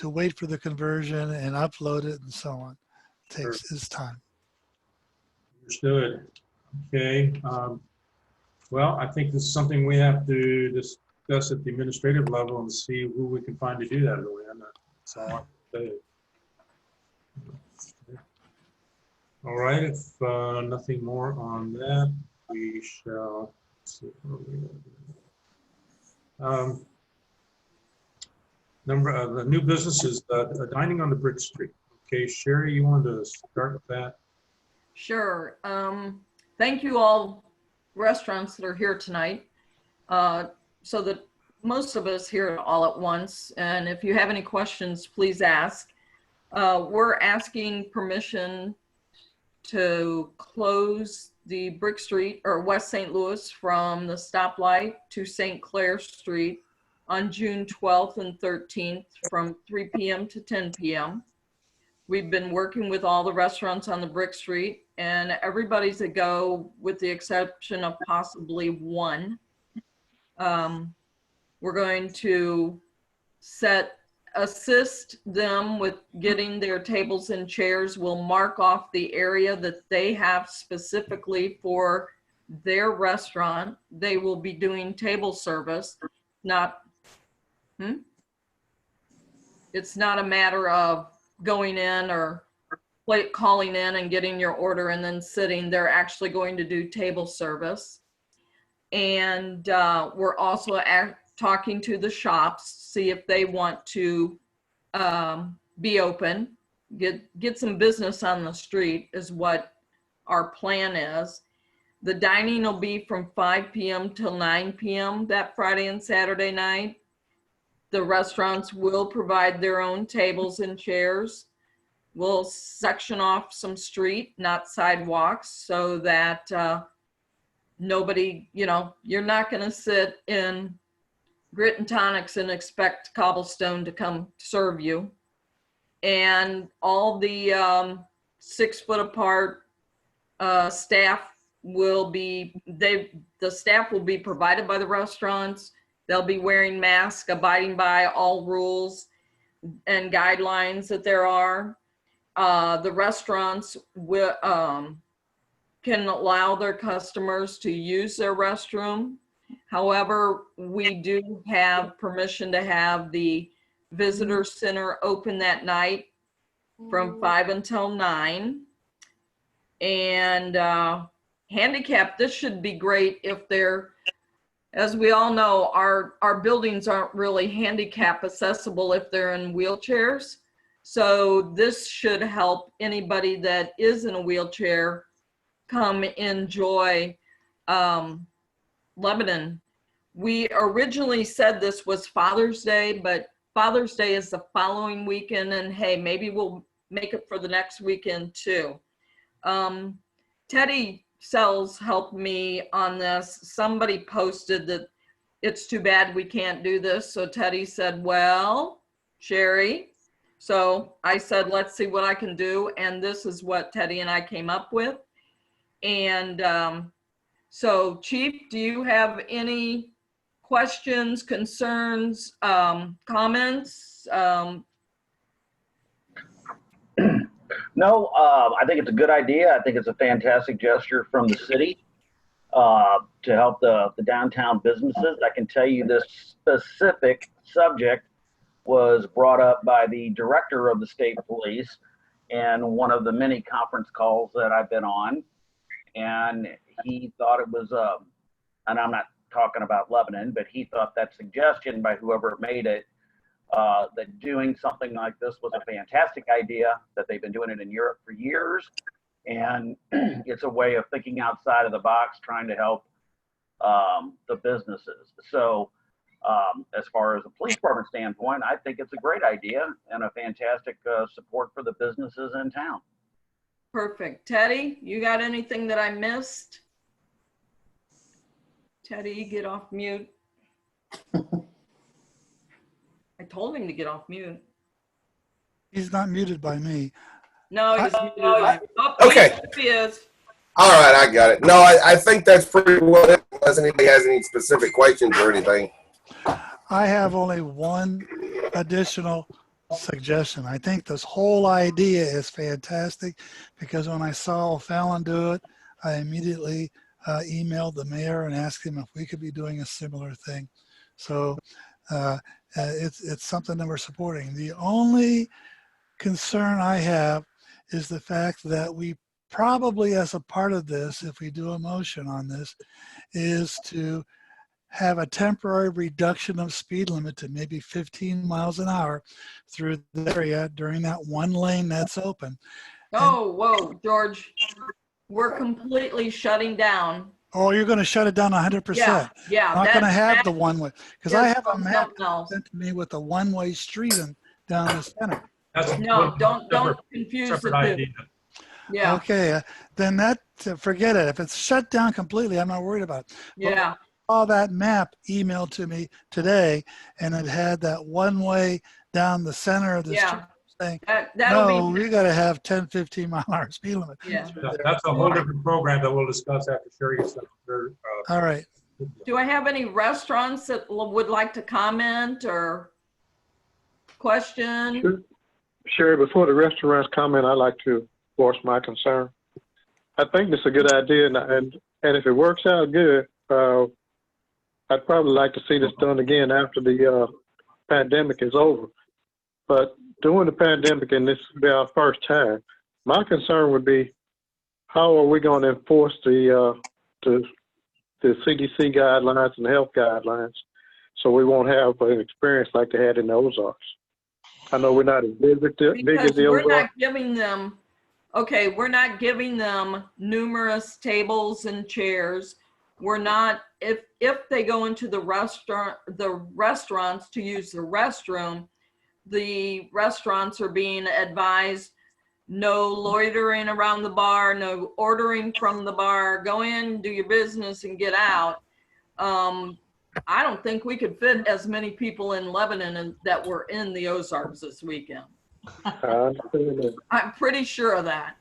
wait for the conversion and upload it and so on. It takes its time.
Understood. Okay. Well, I think this is something we have to discuss at the administrative level and see who we can find to do that, Luann. That's all I can say. All right, if nothing more on that, we shall see where we are. The new business is dining on the Brick Street. Okay, Sherry, you want to start with that?
Sure. Thank you all restaurants that are here tonight. So that most of us here all at once. And if you have any questions, please ask. We're asking permission to close the Brick Street or West St. Louis from the stoplight to St. Clair Street on June 12th and 13th from 3 p.m. to 10 p.m. We've been working with all the restaurants on the Brick Street, and everybody's a go with the exception of possibly one. We're going to assist them with getting their tables and chairs. We'll mark off the area that they have specifically for their restaurant. They will be doing table service, it's not a matter of going in or calling in and getting your order and then sitting. They're actually going to do table service. And we're also talking to the shops, see if they want to be open, get some business on the street is what our plan is. The dining will be from 5 p.m. till 9 p.m. that Friday and Saturday night. The restaurants will provide their own tables and chairs. We'll section off some street, not sidewalks, so that nobody, you're not going to sit in Grit and Tonics and expect Cobblestone to come serve you. And all the 6 foot apart staff will be, the staff will be provided by the restaurants. They'll be wearing masks, abiding by all rules and guidelines that there are. The restaurants will, can allow their customers to use their restroom. However, we do have permission to have the visitor center open that night from 5 until 9. And handicap, this should be great if they're, as we all know, our buildings aren't really handicap accessible if they're in wheelchairs. So this should help anybody that is in a wheelchair come enjoy Lebanon. We originally said this was Father's Day, but Father's Day is the following weekend, and hey, maybe we'll make it for the next weekend too. Teddy Sells helped me on this. Somebody posted that it's too bad we can't do this. So Teddy said, well, Sherry. So I said, let's see what I can do. And this is what Teddy and I came up with. And so Chief, do you have any questions, concerns, comments?
No, I think it's a good idea. I think it's a fantastic gesture from the city to help the downtown businesses. I can tell you this specific subject was brought up by the director of the state police in one of the many conference calls that I've been on. And he thought it was, and I'm not talking about Lebanon, but he thought that suggestion by whoever made it, that doing something like this was a fantastic idea, that they've been doing it in Europe for years. And it's a way of thinking outside of the box, trying to help the businesses. So as far as the police department standpoint, I think it's a great idea and a fantastic support for the businesses in town.
Perfect. Teddy, you got anything that I missed? Teddy, get off mute. I told him to get off mute.
He's not muted by me.
No, he's muted. Oh,
Okay.
He is.
All right, I got it. No, I think that's pretty well it, unless anybody has any specific questions or anything.
I have only one additional suggestion. I think this whole idea is fantastic because when I saw Fallon do it, I immediately emailed the mayor and asked him if we could be doing a similar thing. So it's something that we're supporting. The only concern I have is the fact that we probably, as a part of this, if we do a motion on this, is to have a temporary reduction of speed limit to maybe 15 miles an hour through the area during that one lane that's open.
Oh, whoa, George, we're completely shutting down.
Oh, you're going to shut it down 100%.
Yeah.
I'm not going to have the one way because I have a
something
map
else.
sent to me with a one-way street down the center.
No, don't confuse the
Separate
two.
idea.
Yeah,
Okay, then forget it. If it's shut down completely, I'm not worried about it.
yeah.
All that map emailed to me today, and it had that one way down the center of the street saying,
That'll
no,
be,
we got to have 10, 15 mile an hour speed limit.
yeah.
That's a whole different program that we'll discuss after Sherry gets done.
All right.
Do I have any restaurants that would like to comment or question?
Sherry, before the restaurants comment, I'd like to voice my concern. I think this is a good idea, and if it works out good, I'd probably like to see this done again after the pandemic is over. But during the pandemic, and this will be our first time, my concern would be how are we going to enforce the CDC guidelines and the health guidelines so we won't have an experience like they had in the Ozarks. I know we're not as big as the
We're
Ozarks.
not giving them, okay, we're not giving them numerous tables and chairs. We're not, if they go into the restaurants to use the restroom, the restaurants are being advised no loitering around the bar, no ordering from the bar, go in, do your business and get out. I don't think we could fit as many people in Lebanon that were in the Ozarks this weekend. I'm pretty sure of that.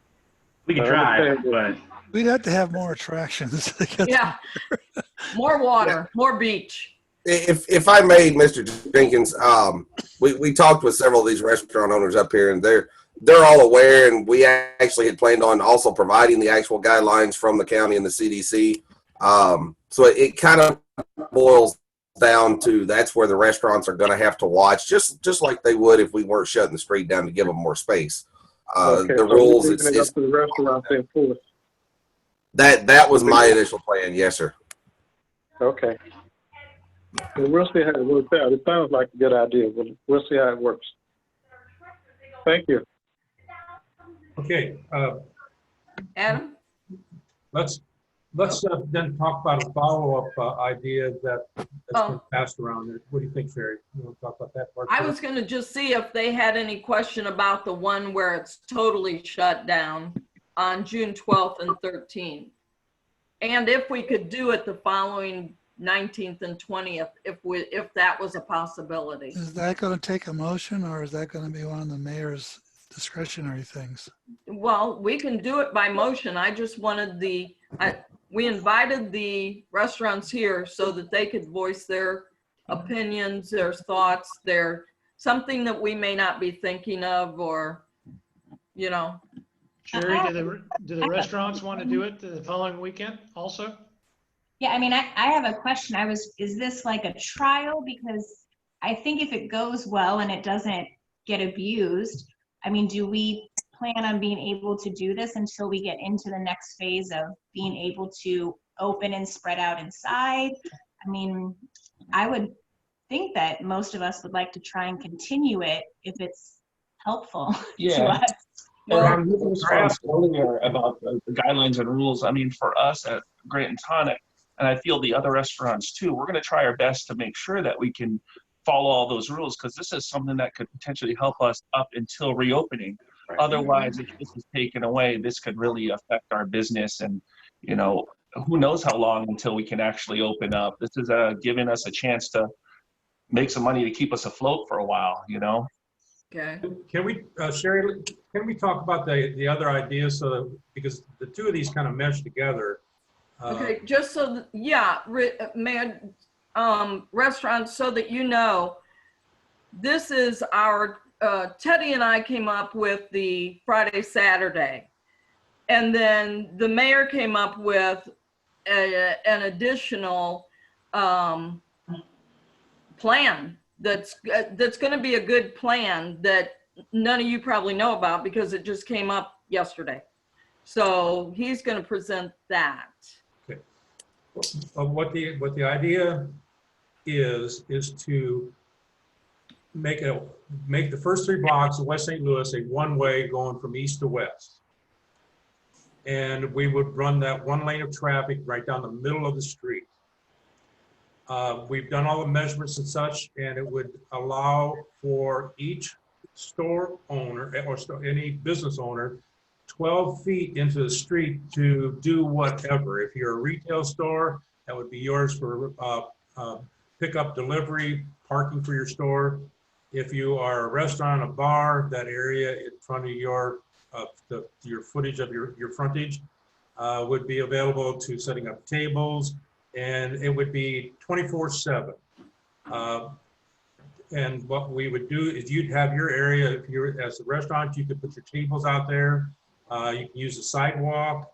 We could try, but
we'd have to have more attractions.
Yeah, more water, more beach.
If I may, Mr. Jenkins, we talked with several of these restaurant owners up here, and they're all aware, and we actually had planned on also providing the actual guidelines from the county and the CDC. So it kind of boils down to that's where the restaurants are going to have to watch, just like they would if we weren't shutting the street down to give them more space.
Okay,
The
so we're
rules,
leaving it up to the restaurant to enforce.
that was my initial plan. Yes, sir.
Okay. Well, we'll see how it works out. It sounds like a good idea. We'll see how it works. Thank you.
Okay,
Adam?
let's then talk about a follow-up idea that's been passed around. What do you think, Sherry? You want to talk about that part?
I
too?
was going to just see if they had any question about the one where it's totally shut down on June 12th and 13th. And if we could do it the following 19th and 20th, if that was a possibility.
Is that going to take a motion, or is that going to be one of the mayor's discretionary things?
Well, we can do it by motion. I just wanted we invited the restaurants here so that they could voice their opinions, their thoughts, something that we may not be thinking of, or, you know.
Sherry, do the restaurants want to do it the following weekend also?
Yeah, I mean, I have a question. Is this like a trial? Because I think if it goes well and it doesn't get abused, I mean, do we plan on being able to do this until we get into the next phase of being able to open and spread out inside? I mean, I would think that most of us would like to try and continue it if it's helpful to us.
Well, I was asked earlier about the guidelines and rules. I mean, for us at Great and Tonic, and I feel the other restaurants too, we're going to try our best to make sure that we can follow all those rules, because this is something that could potentially help us up until reopening. Right. Otherwise, if this is taken away, this could really affect our business, and you know, who knows how long until we can actually open up. This is giving us a chance to make some money to keep us afloat for a while, you know.
Okay.
Can we, Sherry, can we talk about the other ideas, so that, because the two of these kind of mesh together.
Okay, just so that, yeah, man, restaurants, so that you know, this is our, Teddy and I came up with the Friday, Saturday. And then the mayor came up with an additional plan that's going to be a good plan that none of you probably know about because it just came up yesterday. So he's going to present that.
Okay. What the idea is to make the first 3 blocks of West St. Louis a one-way going from east to west. And we would run that 1 lane of traffic right down the middle of the street. We've done all the measurements and such, and it would allow for each store owner or any business owner 12 feet into the street to do whatever. If you're a retail store, that would be yours for pickup, delivery, parking for your store. If you are a restaurant, a bar, that area in front of your footage of your frontage would be available to setting up tables, and it would be 24/7. And what we would do is you'd have your area. If you're as a restaurant, you could put your tables out there. You can use the sidewalk.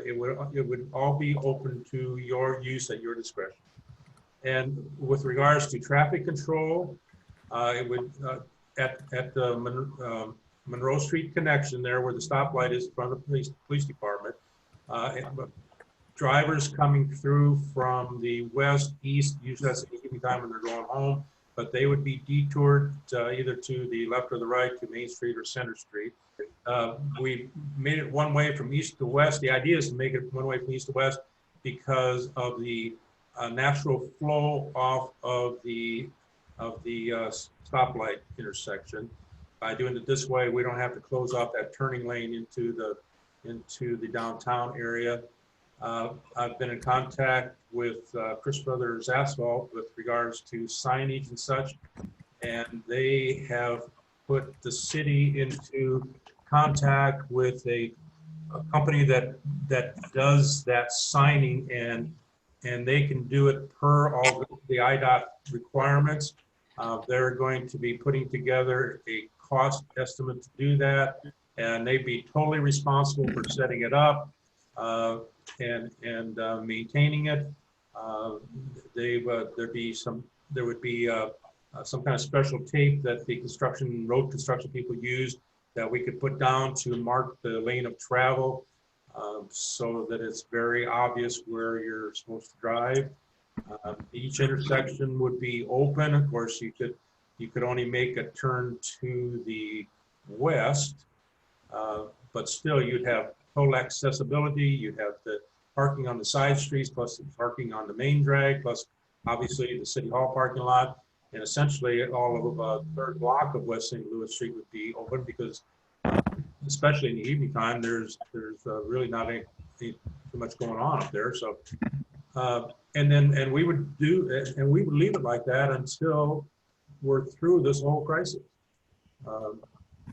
It would all be open to your use at your discretion. And with regards to traffic control, it would at the Monroe Street connection there, where the stoplight is in front of the police department. Drivers coming through from the west, east, usually that's the evening time when they're going home, but they would be detoured either to the left or the right to Main Street or Center Street. We made it one way from east to west. The idea is to make it one way from east to west because of the natural flow off of the stoplight intersection. By doing it this way, we don't have to close off that turning lane into the downtown area. I've been in contact with Chris Brothers Asphalt with regards to signage and such, and they have put the city into contact with a company that does that signing, and they can do it per all the IDOT requirements. They're going to be putting together a cost estimate to do that, and they'd be totally responsible for setting it up and maintaining it. There would be some kind of special tape that the road construction people use that we could put down to mark the lane of travel so that it's very obvious where you're supposed to drive. Each intersection would be open. Of course, you could only make a turn to the west, but still you'd have total accessibility. You'd have the parking on the side streets, plus the parking on the main drag, plus obviously the City Hall parking lot. And essentially all of a third block of West St. Louis Street would be open because especially in the evening time, there's really not any too much going on up there. So, and we would leave it like that until we're through this whole crisis.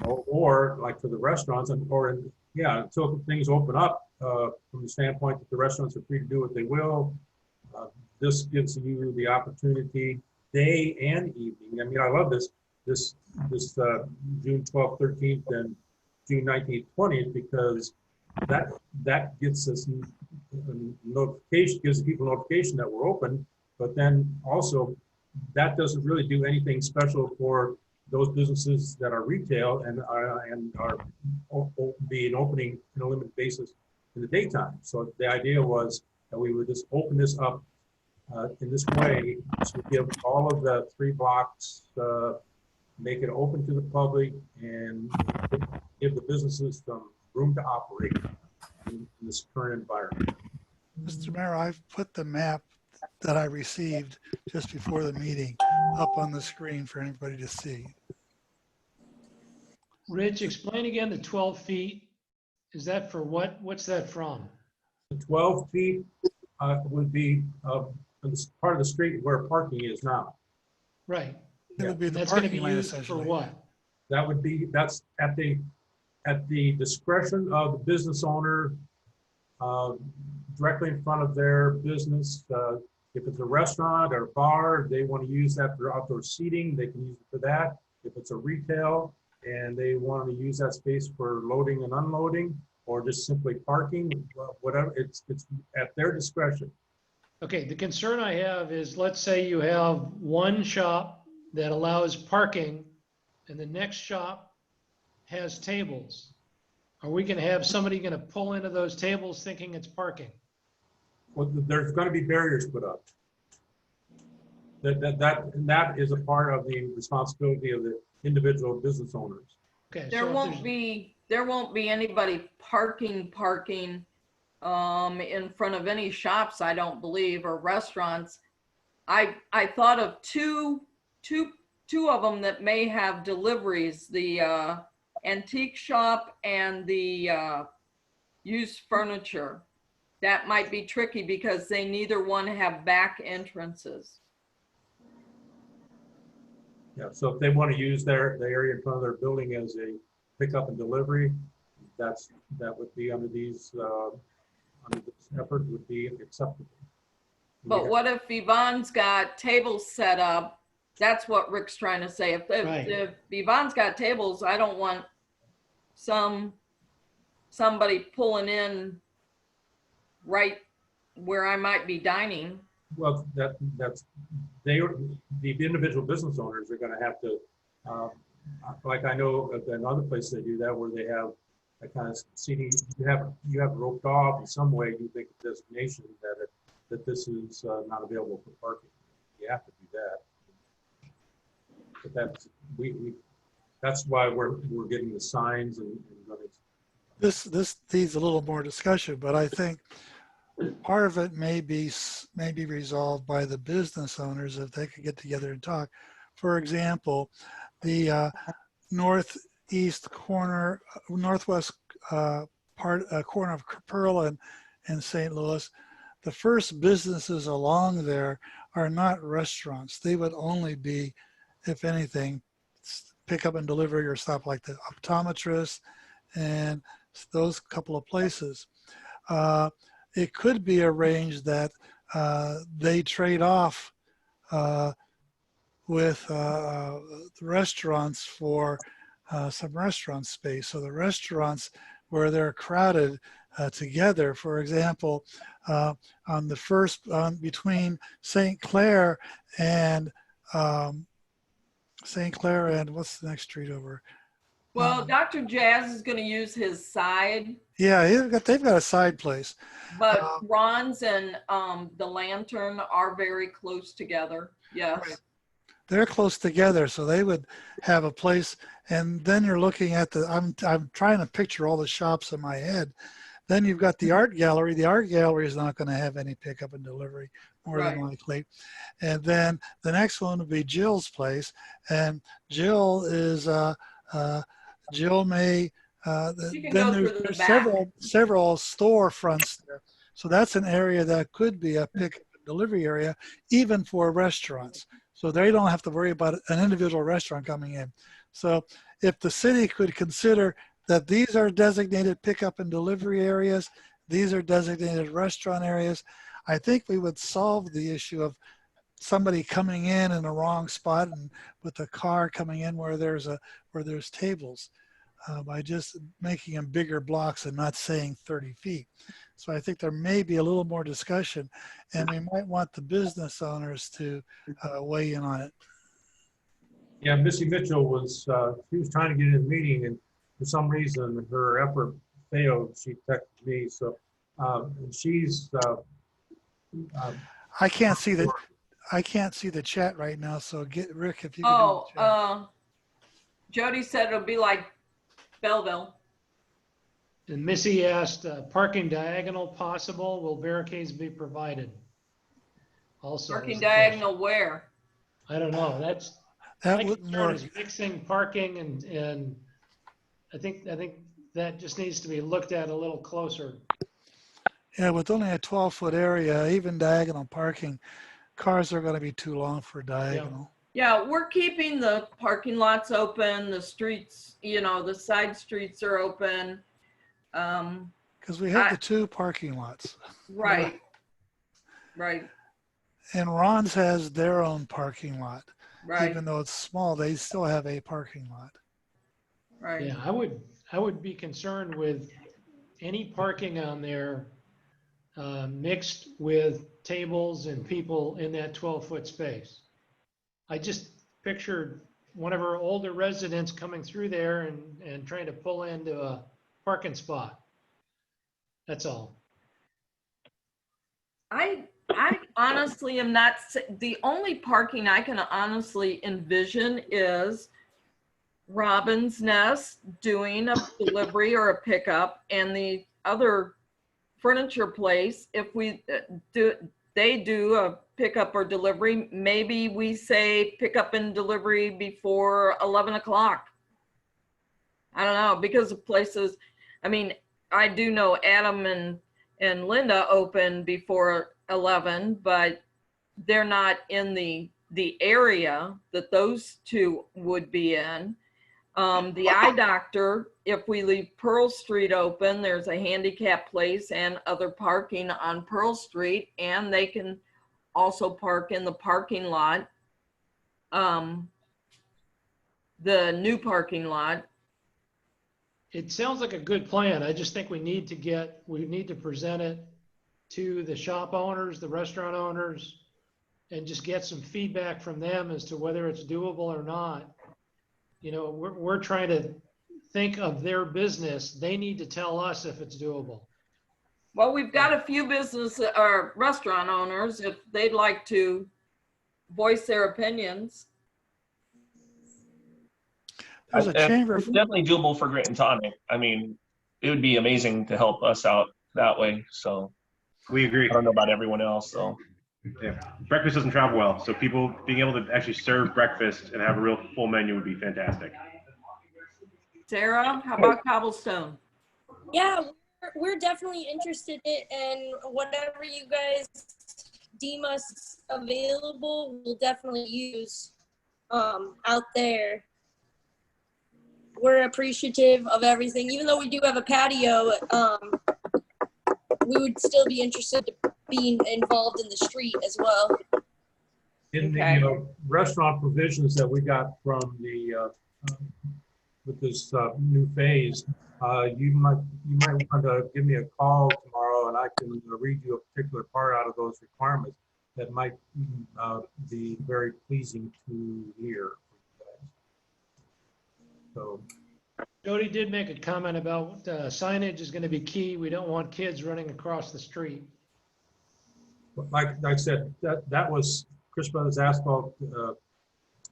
Or like for the restaurants until things open up from the standpoint that the restaurants are free to do what they will. This gives you the opportunity day and evening. I mean, I love this June 12th, 13th, and June 19th, 20th, because that gets us notification, gives people notification that we're open, but then also that doesn't really do anything special for those businesses that are retail and are being opening on a limited basis in the daytime. So the idea was that we would just open this up in this way to give all of the 3 blocks, make it open to the public and give the businesses some room to operate in this current environment.
Mr. Mayor, I've put the map that I received just before the meeting up on the screen for anybody to see.
Rich, explain again the 12 feet. Is that for what? What's that from?
The 12 feet would be part of the street where parking is now.
Right.
It would be the
That's going to
parking
be
lane
used for
essentially.
what?
That's at the discretion of the business owner, directly in front of their business. If it's a restaurant or a bar, they want to use that for outdoor seating, they can use it for that. If it's a retail and they want to use that space for loading and unloading, or just simply parking, whatever, it's at their discretion.
Okay, the concern I have is, let's say you have one shop that allows parking and the next shop has tables. Are we going to have somebody going to pull into those tables thinking it's parking?
Well, there's going to be barriers put up. That is a part of the responsibility of the individual business owners.
Okay,
There won't be anybody parking in front of any shops, I don't believe, or restaurants. I thought of two of them that may have deliveries, the antique shop and the used furniture. That might be tricky because they neither one have back entrances.
Yeah, so if they want to use the area in front of their building as a pickup and delivery, that would be under this effort would be acceptable.
But what if Yvonne's got tables set up? That's what Rick's trying to say. If Yvonne's got tables, I don't want somebody pulling in right where I might be dining.
Well, the individual business owners are going to have to, like I know of another place they do that, where they have a kind of seating. You have roped off in some way. You make a designation that this is not available for parking. You have to do that. But that's why we're getting the signs and running.
This needs a little more discussion, but I think part of it may be resolved by the business owners if they could get together and talk. For example, the northwest corner of Perla and St. Louis, the first businesses along there are not restaurants. They would only be, if anything, pick up and delivery or stuff like the optometrist and those couple of places. It could be arranged that they trade off with the restaurants for some restaurant space. So the restaurants where they're crowded together, for example, on the first, between St. Clair and what's the next street over?
Well, Dr. Jazz is going to use his side,
Yeah, they've got a side place.
but Ron's and the Lantern are very close together. Yes.
Right. They're close together, so they would have a place. And then you're looking at I'm trying to picture all the shops in my head. Then you've got the art gallery. The art gallery is not going to have any pickup and delivery, more than likely. And then the next one would be Jill's place. And Jill is, Jill may, then there's several storefronts there. So that's an area that could be a pickup and delivery area, even for restaurants. So they don't have to worry about an individual restaurant coming in. So if the city could consider that these are designated pickup and delivery areas, these are designated restaurant areas, I think we would solve the issue of somebody coming in a wrong spot and with a car coming in where there's tables by just making them bigger blocks and not saying 30 feet. So I think there may be a little more discussion, and we might want the business owners to weigh in on it.
Yeah, Missy Mitchell was, she was trying to get in the meeting, and for some reason her effort failed. She texted me, so and she's.
I can't see the chat right now. So get Rick if you can.
Oh, do the chat. Jody said it'll be like Belleville.
And Missy asked, parking diagonal possible? Will barricades be provided? Also,
parking diagonal where?
I don't know.
That wouldn't work.
Is mixing parking and I think that just needs to be looked at a little closer.
Yeah, with only a 12-foot area, even diagonal parking, cars are going to be too long for diagonal.
Yeah, we're keeping the parking lots open, the streets, the side streets are open.
Because we have the two parking lots.
Right. Right.
And Ron's has their own parking lot.
Right.
Even though it's small, they still have a parking lot.
Right.
Yeah, I would be concerned with any parking on there mixed with tables and people in that 12-foot space. I just pictured one of our older residents coming through there and trying to pull into a parking spot. That's all.
I honestly am not, the only parking I can honestly envision is Robin's Nest doing a delivery or a pickup, and the other furniture place, if they do a pickup or delivery, maybe we say pickup and delivery before 11 o'clock. I don't know, because of places, I mean, I do know Adam and Linda open before 11, but they're not in the area that those two would be in. The eye doctor, if we leave Pearl Street open, there's a handicap place and other parking on Pearl Street, and they can also park in the parking lot, the new parking lot.
It sounds like a good plan. I just think we need to present it to the shop owners, the restaurant owners, and just get some feedback from them as to whether it's doable or not. We're trying to think of their business. They need to tell us if it's doable.
Well, we've got a few business or restaurant owners, if they'd like to voice their opinions.
There's a chamber.
It's definitely doable for Grit and Tonic. I mean, it would be amazing to help us out that way. So
we agree.
I don't know about everyone else, so.
Yeah, breakfast doesn't travel well, so people being able to actually serve breakfast and have a real full menu would be fantastic.
Sarah, how about Cobblestone?
Yeah, we're definitely interested in whatever you guys deem us available. We'll definitely use out there. We're appreciative of everything, even though we do have a patio. We would still be interested in being involved in the street as well.
In the restaurant provisions that we got from the with this new phase, you might want to give me a call tomorrow, and I can read you a particular part out of those requirements that might be very pleasing to hear. So
Jody did make a comment about signage is going to be key. We don't want kids running across the street.
Like I said, that was Chris Brothers Asphalt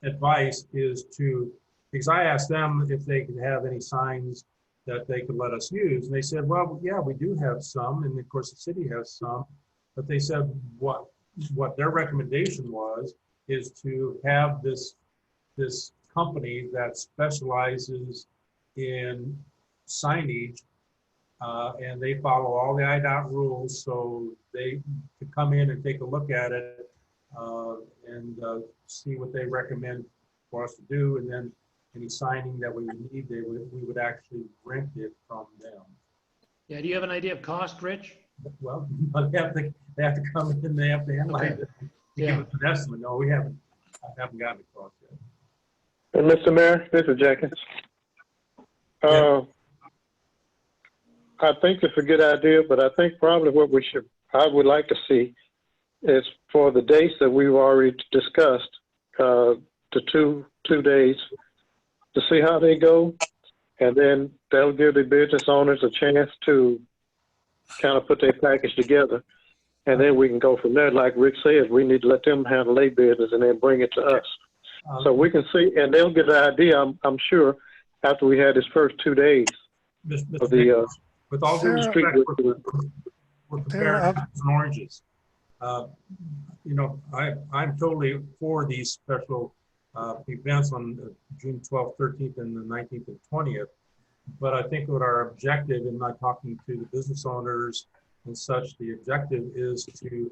advice is to, because I asked them if they could have any signs that they could let us use. And they said, well, yeah, we do have some. And of course the city has some, but they said what their recommendation was is to have this company that specializes in signage, and they follow all the IDOT rules, so they could come in and take a look at it and see what they recommend for us to do, and then any signing that we would need, we would actually rent it from them.
Yeah, do you have an idea of cost, Rich?
Well, they have to come in, they have to analyze it, to give us an estimate. No, I haven't gotten it across yet.
And Mr. Mayor, this is Jenkins. I think it's a good idea, but I think probably what I would like to see is for the dates that we've already discussed, the two days, to see how they go, and then that'll give the business owners a chance to kind of put their package together, and then we can go from there. Like Rick said, we need to let them handle their business and then bring it to us, so we can see, and they'll get an idea, I'm sure, after we had this first 2 days of the
with all due respect, we're comparing apples and oranges. I'm totally for these special events on June 12th, 13th, and the 19th and 20th. But I think what our objective in my talking to the business owners and such, the objective is to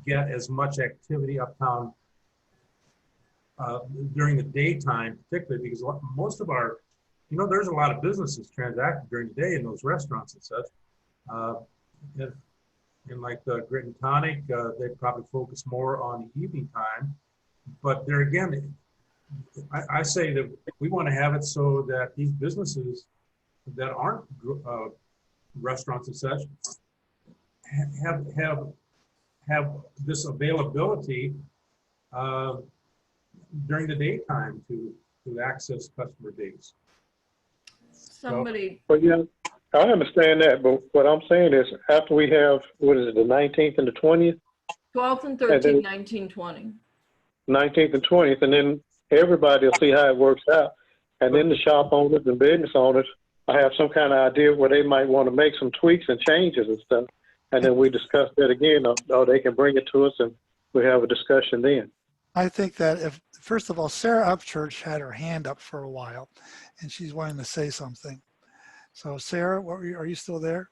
get as much activity uptown during the daytime, particularly because most of our, there's a lot of businesses transacted during the day in those restaurants and such. And like the Grit and Tonic, they probably focus more on the evening time. But there again, I say that we want to have it so that these businesses that aren't restaurants and such have this availability during the daytime to access customer base.
Somebody.
But yeah, I understand that, but what I'm saying is after we have, what is it, the 19th and the 20th?
12th and 13th, 19, 20.
19th and 20th, and then everybody will see how it works out. And then the shop owners and business owners, I have some kind of idea where they might want to make some tweaks and changes and stuff. And then we discuss that again, or they can bring it to us and we have a discussion then.
I think that first of all, Sarah Upchurch had her hand up for a while and she's wanting to say something. So Sarah, are you still there?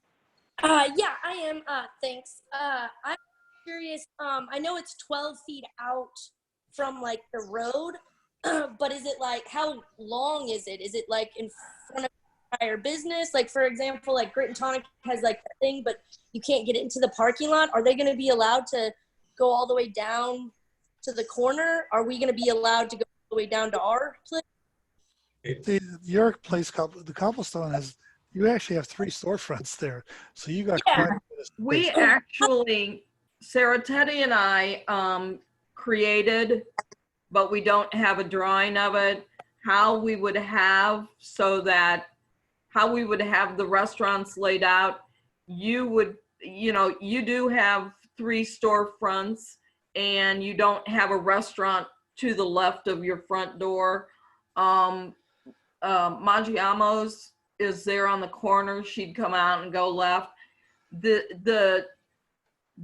Yeah, I am. Thanks. I'm curious. I know it's 12 feet out from like the road, but is it like, how long is it? Is it like in front of the entire business? Like, for example, like Grit and Tonic has like that thing, but you can't get into the parking lot. Are they going to be allowed to go all the way down to the corner? Are we going to be allowed to go all the way down to our place?
Your place, the Cobblestone, you actually have 3 storefronts there. So you got quite a bit of space.
We actually, Sarah, Teddy, and I created, but we don't have a drawing of it, how we would have the restaurants laid out. You do have 3 storefronts and you don't have a restaurant to the left of your front door. Maggiamo's is there on the corner. She'd come out and go left. The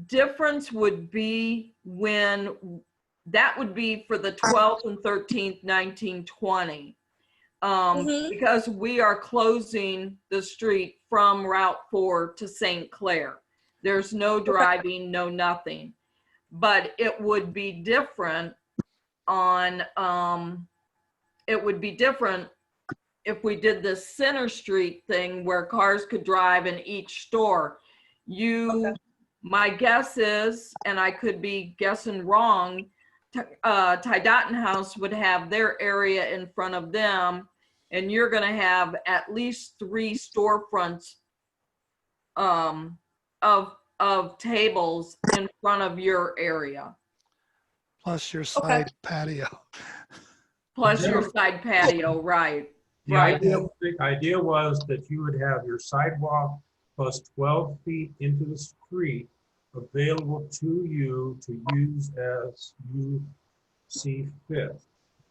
difference would be that would be for the 12th and 13th, 19, 20. Because we are closing the street from Route 4 to St. Clair. There's no driving, no nothing. But it would be different if we did this Center Street thing where cars could drive in each store. My guess is, and I could be guessing wrong, Ty Dotton House would have their area in front of them, and you're going to have at least 3 storefronts of tables in front of your area.
Plus your side patio.
Plus your side patio, right. Right.
The idea was that you would have your sidewalk plus 12 feet into the street available to you to use as you see fit.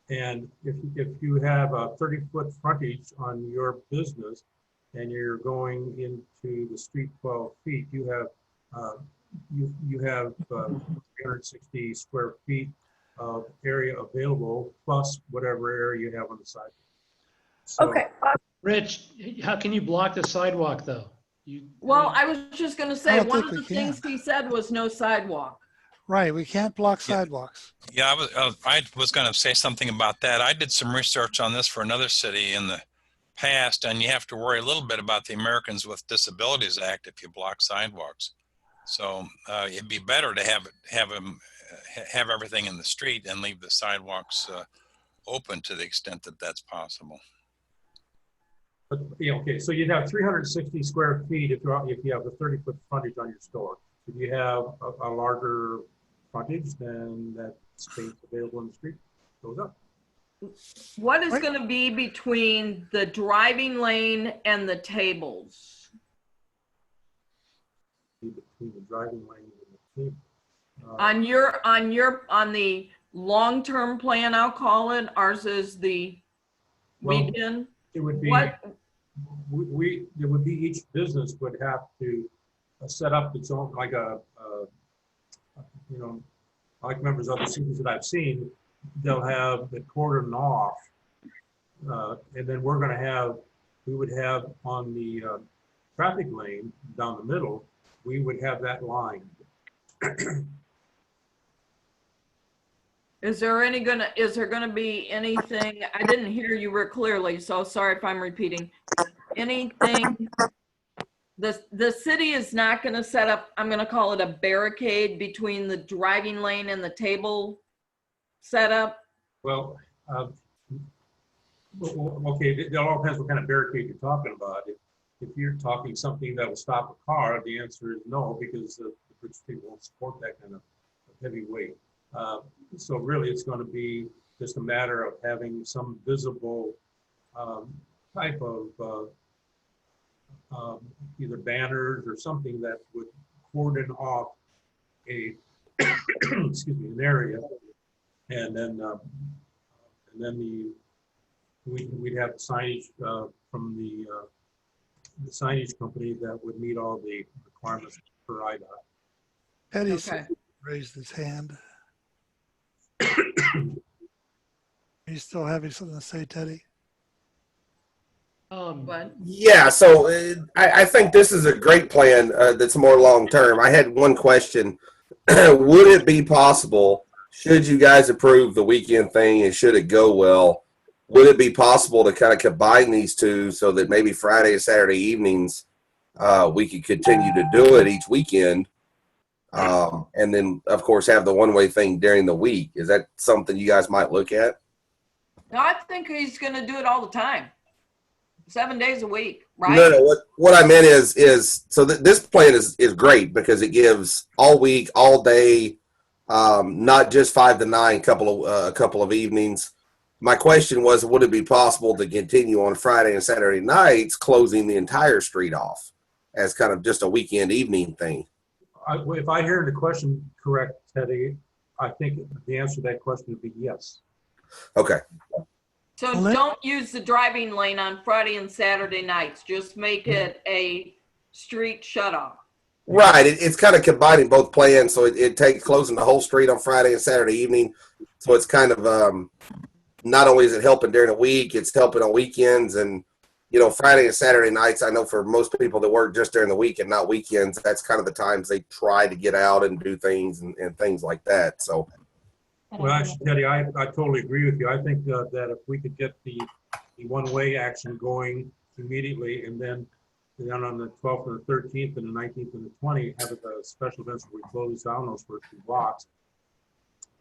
And if you have a 30-foot frontage on your business and you're going into the street 12 feet, you have 360 square feet of area available plus whatever area you have on the side. So,
Okay.
Rich, how can you block the sidewalk though?
Well, I was just going to
I
say,
don't
one
think
of
we
the things he said was no sidewalk.
Right, we can't block sidewalks.
Yeah, I was going to say something about that. I did some research on this for another city in the past, and you have to worry a little bit about the Americans with Disabilities Act if you block sidewalks. So it'd be better to have everything in the street and leave the sidewalks open to the extent that that's possible.
but, yeah, okay, so you'd have 360 square feet if you have a 30-foot frontage on your store. If you have a larger frontage, then that space available in the street goes up.
What is going to be between the driving lane and the tables?
Between the driving lane and the table.
On the long-term plan, I'll call it. Ours is the weekend.
It would be,
What?
it would be each business would have to set up its own, like like members of the cities that I've seen, they'll have the cordon off. And then we would have on the traffic lane down the middle, we would have that line.
Is there gonna be anything, I didn't hear you real clearly, so sorry if I'm repeating. Anything, the city is not gonna set up, I'm gonna call it a barricade between the driving lane and the table setup?
Well, okay, it all depends what kind of barricade you're talking about. If you're talking something that will stop a car, the answer is no, because the British people won't support that kind of heavy weight. So really, it's going to be just a matter of having some visible type of either banners or something that would cordon off a excuse me, an area, and then we'd have the signage from the signage company that would meet all the requirements for IDOT.
Eddie raised his hand. Are you still having something to say, Teddy?
Yeah, so I think this is a great plan that's more long-term. I had one question. Would it be possible, should you guys approve the weekend thing and should it go well, would it be possible to kind of combine these two so that maybe Friday and Saturday evenings we could continue to do it each weekend? And then, of course, have the one-way thing during the week. Is that something you guys might look at?
No, I think he's gonna do it all the time. 7 days a week, right?
No. What I meant is so this plan is great because it gives all week, all day, not just 5 to 9, a couple of evenings. My question was, would it be possible to continue on Friday and Saturday nights, closing the entire street off as kind of just a weekend evening thing?
If I hear the question correct, Teddy, I think the answer to that question would be yes.
Okay.
So don't use the driving lane on Friday and Saturday nights. Just make it a street shutoff.
Right. It's kind of combining both plans. So it takes closing the whole street on Friday and Saturday evening. So it's kind of not only is it helping during the week, it's helping on weekends. And, Friday and Saturday nights, I know for most people that work just during the week and not weekends, that's kind of the times they try to get out and do things and things like that. So.
Well, actually, Teddy, I totally agree with you. I think that if we could get the one-way action going immediately, and then on the 12th and the 13th and the 19th and the 20th, have the special events where we close down those first 2 blocks.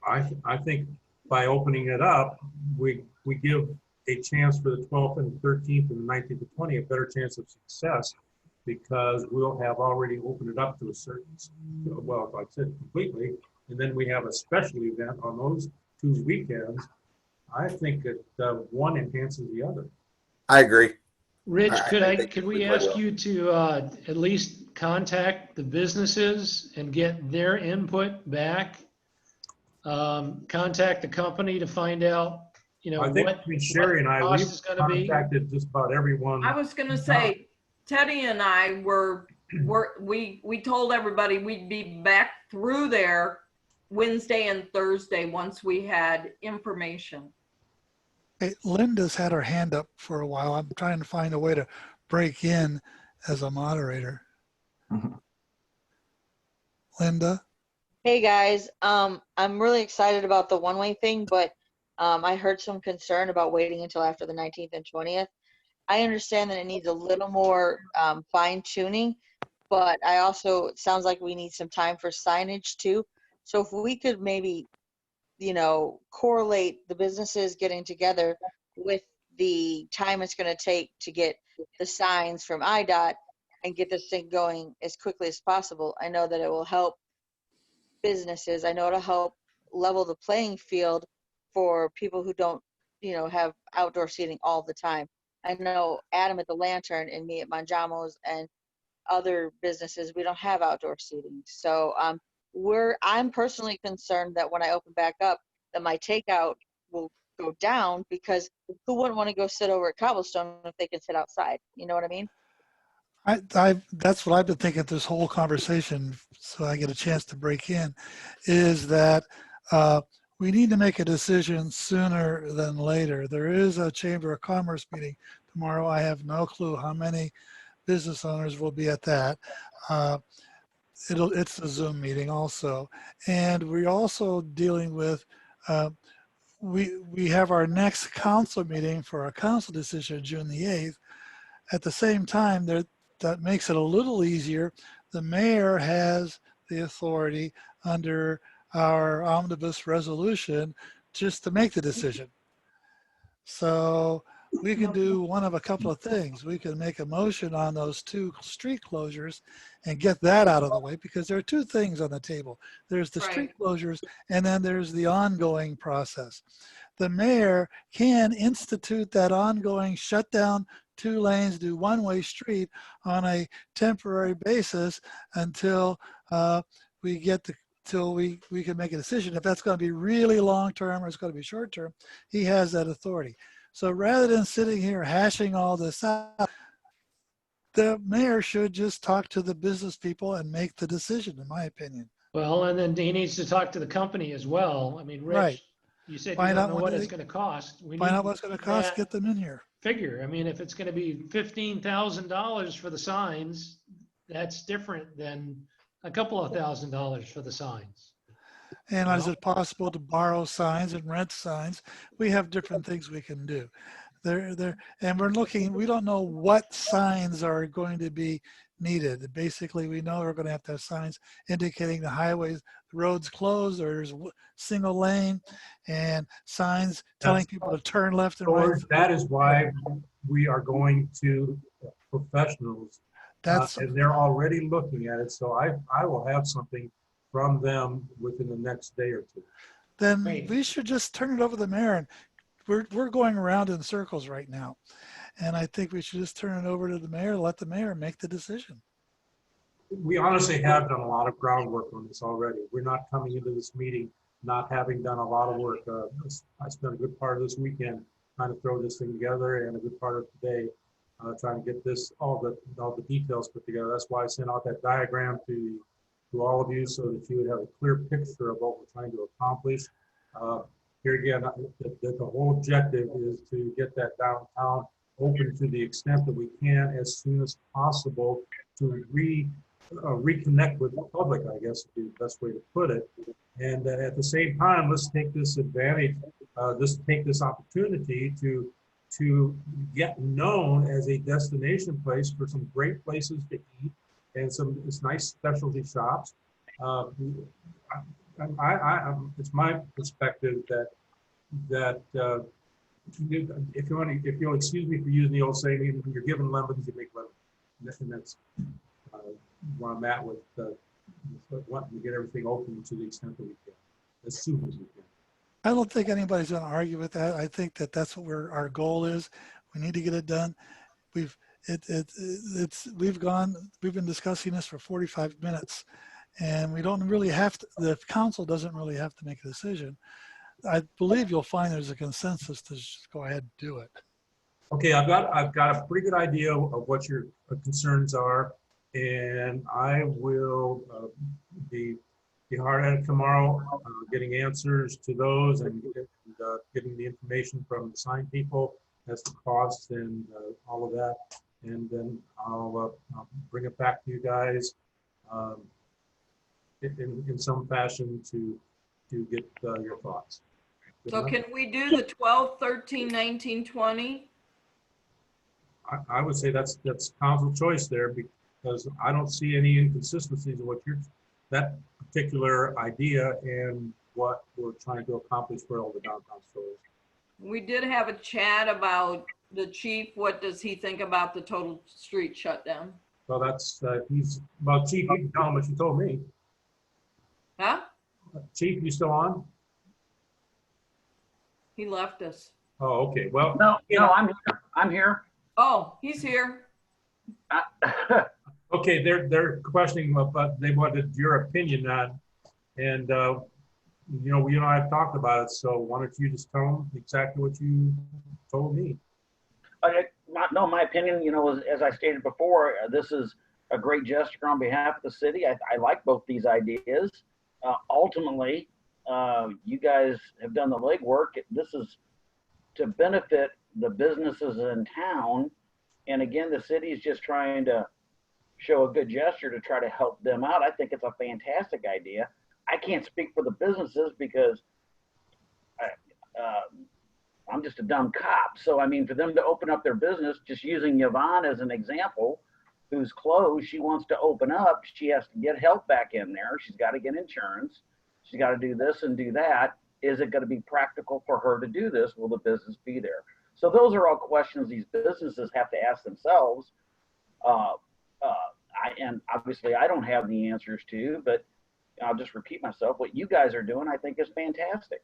I think by opening it up, we give a chance for the 12th and the 13th and the 19th and 20th, a better chance of success, because we'll have already opened it up to a certain, well, like I said, completely. And then we have a special event on those 2 weekends. I think that one enhances the other.
I agree.
Rich,
think
could
we
we
play
ask
well.
you to at least contact the businesses and get their input back? Contact the company to find out,
I think
what
between Sherry and
the
I,
cost
we've
is going to be.
contacted just about everyone.
I was gonna say, Teddy and I we told everybody we'd be back through there Wednesday and Thursday once we had information.
Hey, Linda's had her hand up for a while. I'm trying to find a way to break in as a moderator. Linda?
Hey guys, I'm really excited about the one-way thing, but I heard some concern about waiting until after the 19th and 20th. I understand that it needs a little more fine tuning, but I also, it sounds like we need some time for signage too. So if we could maybe, correlate the businesses getting together with the time it's going to take to get the signs from IDOT and get this thing going as quickly as possible. I know that it will help businesses. I know it'll help level the playing field for people who don't, have outdoor seating all the time. I know Adam at the Lantern and me at Manjamos and other businesses, we don't have outdoor seating. So I'm personally concerned that when I open back up, that my takeout will go down, because who wouldn't want to go sit over at Cobblestone if they can sit outside? You know what I mean?
That's what I've been thinking this whole conversation, so I get a chance to break in, is that we need to make a decision sooner than later. There is a Chamber of Commerce meeting tomorrow. I have no clue how many business owners will be at that. It's a Zoom meeting also. And we're also dealing with, we have our next council meeting for our council decision June the 8th. At the same time, that makes it a little easier. The mayor has the authority under our omnibus resolution just to make the decision. So we can do one of a couple of things. We can make a motion on those 2 street closures and get that out of the way, because there are 2 things on the table. There's the street closures, and then there's the ongoing process. The mayor can institute that ongoing shutdown 2 lanes, do one-way street on a temporary basis until we get till we can make a decision. If that's going to be really long-term or it's going to be short-term, he has that authority. So rather than sitting here hashing all this out, the mayor should just talk to the business people and make the decision, in my opinion.
Well, and then he needs to talk to the company as well. I mean, Rich,
right.
You said
find
you don't
out
know what it's going to cost. We
find
need
out what it's going to cost, get them in here.
Figure. I mean, if it's going to be $15,000 for the signs, that's different than a couple of $1,000s for the signs.
And is it possible to borrow signs and rent signs? We have different things we can do. And we're looking, we don't know what signs are going to be needed. Basically, we know we're going to have signs indicating the highways, the roads closed, or there's single lane, and signs telling people to turn left and right.
That is why we are going to professionals, and they're already looking at it. So I will have something from them within the next day or 2.
Then we should just turn it over to the mayor. And we're going around in circles right now. And I think we should just turn it over to the mayor, let the mayor make the decision.
We honestly have done a lot of groundwork on this already. We're not coming into this meeting not having done a lot of work. I spent a good part of this weekend trying to throw this thing together, and a good part of today trying to get this all the details put together. That's why I sent out that diagram to all of you, so that you would have a clear picture of what we're trying to accomplish. Here again, the whole objective is to get that downtown open to the extent that we can as soon as possible, to reconnect with the public, I guess would be the best way to put it. And at the same time, let's take this advantage, take this opportunity to get known as a destination place for some great places to eat and some nice specialty shops. It's my perspective that if you'll excuse me for using the old saying, when you're given lemons, you make lemons. And that's where I'm at with wanting to get everything open to the extent that we can, as soon as we can.
I don't think anybody's going to argue with that. I think that that's what our goal is. We need to get it done. We've been discussing this for 45 minutes, and we don't really have to, the council doesn't really have to make a decision. I believe you'll find there's a consensus to just go ahead and do it.
Okay, I've got a pretty good idea of what your concerns are, and I will be hard at it tomorrow, getting answers to those and getting the information from the sign people as to costs and all of that, and then I'll bring it back to you guys in some fashion to get your thoughts. Good
So
enough?
can we do the 12, 13, 19, 20?
I would say that's council choice there, because I don't see any inconsistencies in what that particular idea and what we're trying to accomplish for all the downtown stores.
We did have a chat about the chief. What does he think about the total street shutdown?
So that's Chief, you can tell him what you told me.
Huh?
Chief, you still on?
He left us.
Oh, okay. Well,
No, I'm here. I'm here.
Oh, he's here.
Okay, they're questioning, but they wanted your opinion on, and you and I have talked about it. So why don't you just tell them exactly what you told me?
My opinion, as I stated before, this is a great gesture on behalf of the city. I like both these ideas. Ultimately, you guys have done the legwork. This is to benefit the businesses in town. And again, the city is just trying to show a good gesture to try to help them out. I think it's a fantastic idea. I can't speak for the businesses because I'm just a dumb cop. So, I mean, for them to open up their business, just using Yvonne as an example, who's closed, she wants to open up. She has to get help back in there. She's got to get insurance. She's got to do this and do that. Is it going to be practical for her to do this? Will the business be there? So those are all questions these businesses have to ask themselves. And obviously I don't have the answers to, but I'll just repeat myself. What you guys are doing, I think, is fantastic.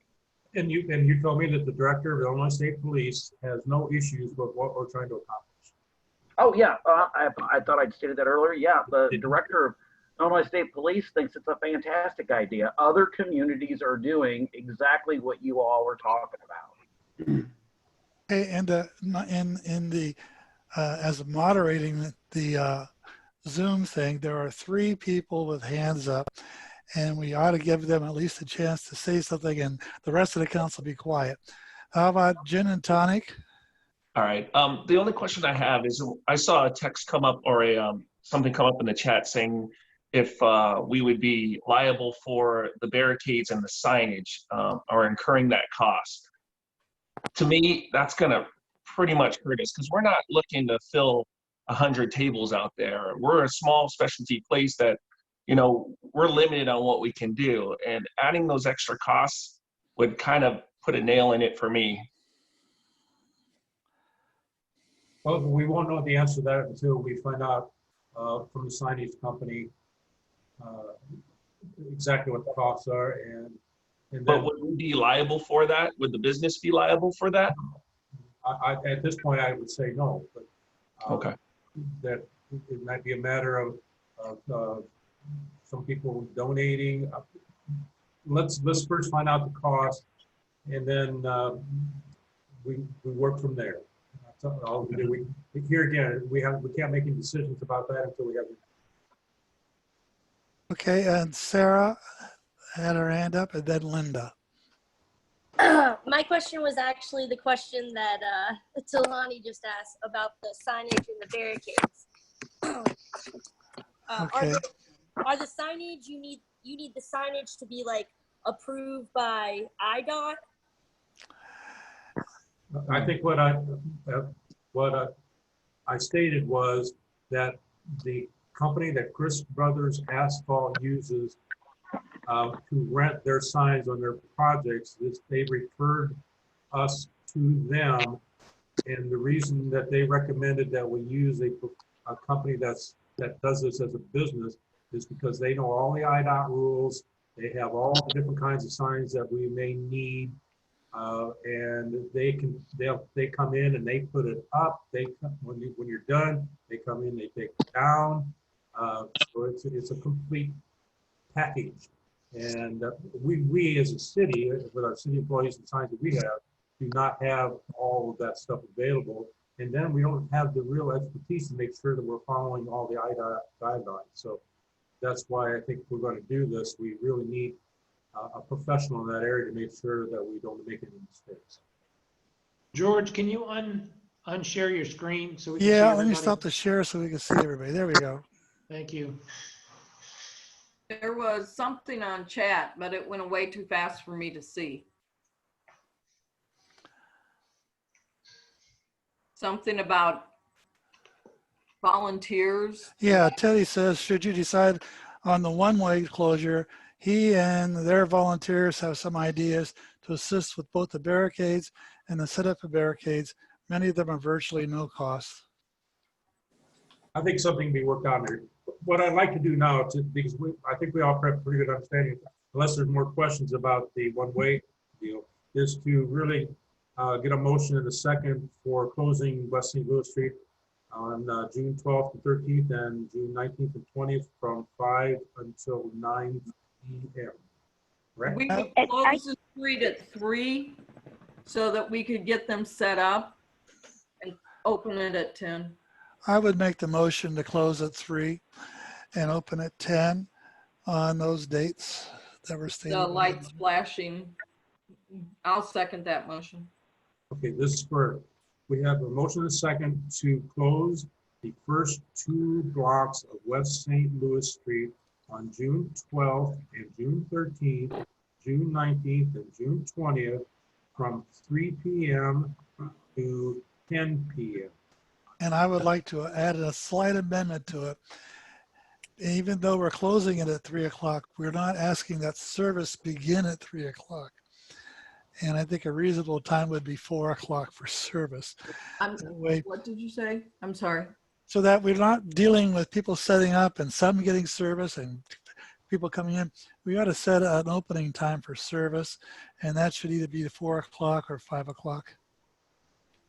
And you told me that the director of Illinois State Police has no issues with what we're trying to accomplish.
Oh yeah, I thought I'd stated that earlier. Yeah, the director of Illinois State Police thinks it's a fantastic idea. Other communities are doing exactly what you all are talking about.
Hey, and as moderating the Zoom thing, there are 3 people with hands up, and we ought to give them at least a chance to say something, and the rest of the council be quiet. How about gin and tonic?
All right. The only question I have is I saw a text come up or something come up in the chat saying if we would be liable for the barricades and the signage or incurring that cost. To me, that's going to pretty much hurt us because we're not looking to fill 100 tables out there. We're a small specialty place that, we're limited on what we can do, and adding those extra costs would kind of put a nail in it for me.
Well, we won't know the answer to that until we find out from the signage company exactly what the costs are, and then,
but would we be liable for that? Would the business be liable for that?
at this point, I would say no, but
Okay.
that it might be a matter of some people donating. Let's first find out the cost, and then we work from there. That's all we do. Here again, we can't make any decisions about that until we have.
Okay, and Sarah had her hand up, and then Linda.
My question was actually the question that Talani just asked about the signage and the barricades.
Okay.
Are the signage you need the signage to be like approved by IDOT?
I think what I stated was that the company that Chris Brothers Asphalt uses to rent their signs on their projects, they referred us to them, and the reason that they recommended that we use a company that does this as a business is because they know all the IDOT rules. They have all the different kinds of signs that we may need, And they come in and they put it up. When you're done, they come in, they take it down. So it's a complete package. And we as a city, with our city employees and signs that we have, do not have all of that stuff available. And then we don't have the real expertise to make sure that we're following all the IDOT guidelines. So that's why I think if we're going to do this, we really need a professional in that area to make sure that we don't make any mistakes.
George, can you unshare your screen so we can see
Yeah, let
everybody?
me stop the share so we can see everybody. There we go.
Thank you.
There was something on chat, but it went away too fast for me to see. Something about volunteers.
Yeah, Teddy says, should you decide on the one-way closure, he and their volunteers have some ideas to assist with both the barricades and the setup of barricades. Many of them are virtually no cost.
I think something can be worked out there. What I'd like to do now, because I think we all have a pretty good understanding, unless there's more questions about the one-way deal, is to really get a motion in a second for closing West St. Louis Street on June 12th and 13th and June 19th and 20th from 5 until 9 p.m. Right?
We would close the street at 3 so that we could get them set up and open it at 10.
I would make the motion to close at 3 and open at 10 on those dates that were stated.
The lights flashing. I'll second that motion.
Okay, this is for, we have a motion and a second to close the first 2 blocks of West St. Louis Street on June 12th and June 13th, June 19th and June 20th from 3 p.m. to 10 p.m.
And I would like to add a slight amendment to it. Even though we're closing it at 3 o'clock, we're not asking that service begin at 3 o'clock. And I think a reasonable time would be 4 o'clock for service.
What did you say? I'm sorry.
So that we're not dealing with people setting up and some getting service and people coming in. We ought to set an opening time for service, and that should either be 4 o'clock or 5 o'clock.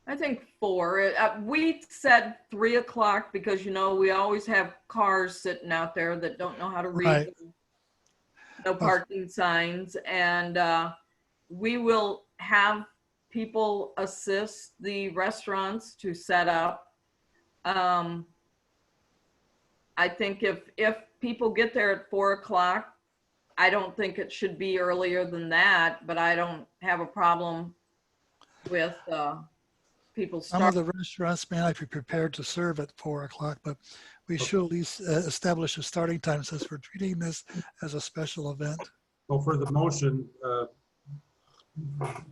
I think 4. We said 3 o'clock because, you know, we always have cars sitting out there that don't know how to read.
Right.
No parking signs. And we will have people assist the restaurants to set up. I think if people get there at 4 o'clock, I don't think it should be earlier than that, but I don't have a problem with people
Some of the restaurants may not be prepared to serve at 4 o'clock, but we should at least establish a starting time since we're treating this as a special event.
So for the motion,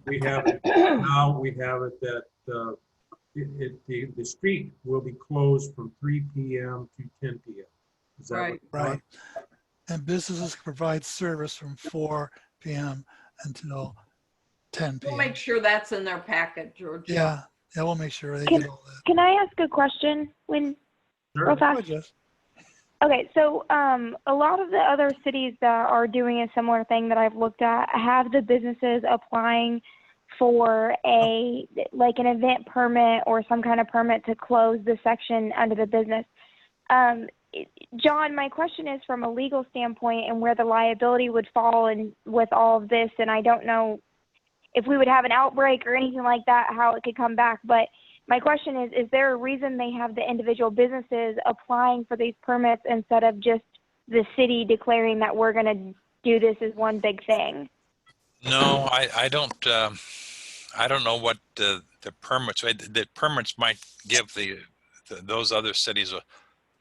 we have it now. We have it that the street will be closed from 3 p.m. to 10 p.m. Is that
right?
Right. And businesses can provide service from 4 p.m. until 10 p.m.
We'll make sure that's in their packet, George.
Yeah, we'll make sure they
Can,
get all that.
can I ask a question real fast?
Go ahead, Jess.
Okay, so a lot of the other cities that are doing a similar thing that I've looked at have the businesses applying for an event permit or some kind of permit to close the section under the business. John, my question is from a legal standpoint and where the liability would fall in with all of this, and I don't know if we would have an outbreak or anything like that, how it could come back. But my question is there a reason they have the individual businesses applying for these permits instead of just the city declaring that we're going to do this as one big thing?
No, I don't know what the permits. The permits might give those other cities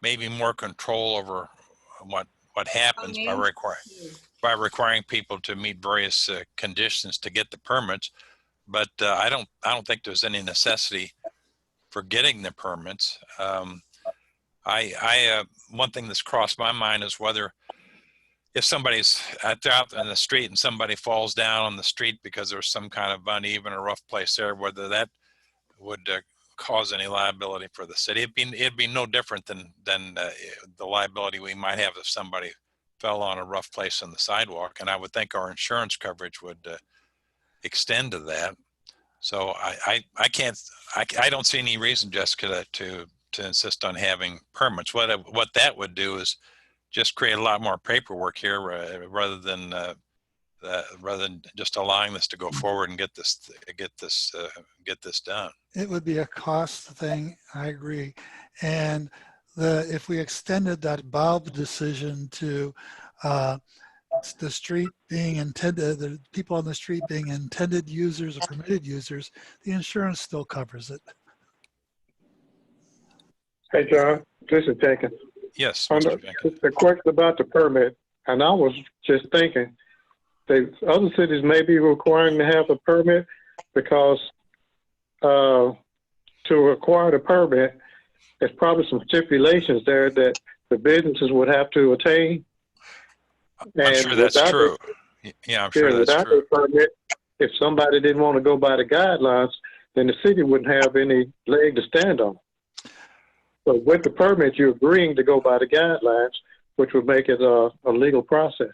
maybe more control over what happens by requiring people to meet various conditions to get the permits. But I don't think there's any necessity for getting the permits. One thing that's crossed my mind is whether if somebody's out in the street and somebody falls down on the street because there's some kind of uneven or rough place there, whether that would cause any liability for the city. It'd be no different than the liability we might have if somebody fell on a rough place on the sidewalk. And I would think our insurance coverage would extend to that. So I don't see any reason, Jessica, to insist on having permits. What that would do is just create a lot more paperwork here, rather than just allowing this to go forward and get this done.
It would be a cost thing. I agree. And if we extended that Bob decision to the street being intended, the people on the street being intended users or permitted users, the insurance still covers it.
Hey, John, this is Jenkins.
Yes,
On
Mr. Jenkins.
the question about the permit, and I was just thinking, the other cities may be requiring to have a permit because to acquire the permit, there's probably some stipulations there that the businesses would have to attain.
I'm sure that's true. Yeah, I'm sure that's true.
Without a permit, if somebody didn't want to go by the guidelines, then the city wouldn't have any leg to stand on. So with the permit, you're agreeing to go by the guidelines, which would make it a legal process.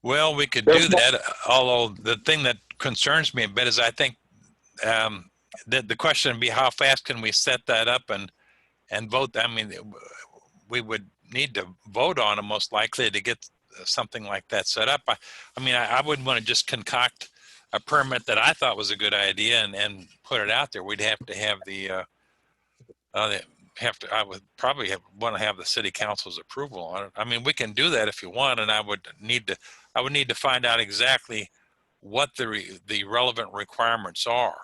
Well, we could do that, although the thing that concerns me a bit is I think the question would be how fast can we set that up and vote. I mean, we would need to vote on it most likely to get something like that set up. I wouldn't want to just concoct a permit that I thought was a good idea and put it out there. We'd have to have I would probably want to have the city council's approval on it. I mean, we can do that if you want, and I would need to find out exactly what the relevant requirements are.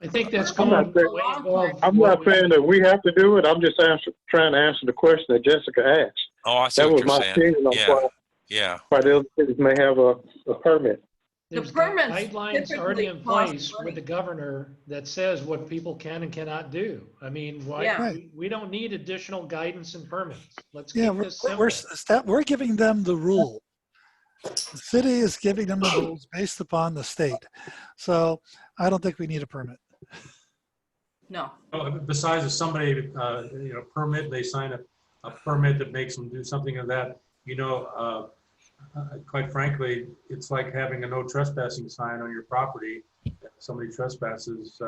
I think that's
I'm not saying that we have to do it. I'm just trying to answer the question that Jessica asked.
Oh, I see
that
what
was
you're
my
saying.
opinion on
Yeah.
why the other cities may have a permit.
There's
permits
guidelines already
typically
in
cost
place
money.
with the governor that says what people can and cannot do. I mean, why
Yeah.
we don't need additional guidance and permits. Let's
Yeah,
keep this simple.
we're giving them the rule. The city is giving them the rules based upon the state. So I don't think we need a permit.
No.
Besides, if somebody, permit, they sign a permit that makes them do something of that, quite frankly, it's like having a no trespassing sign on your property. If somebody trespasses,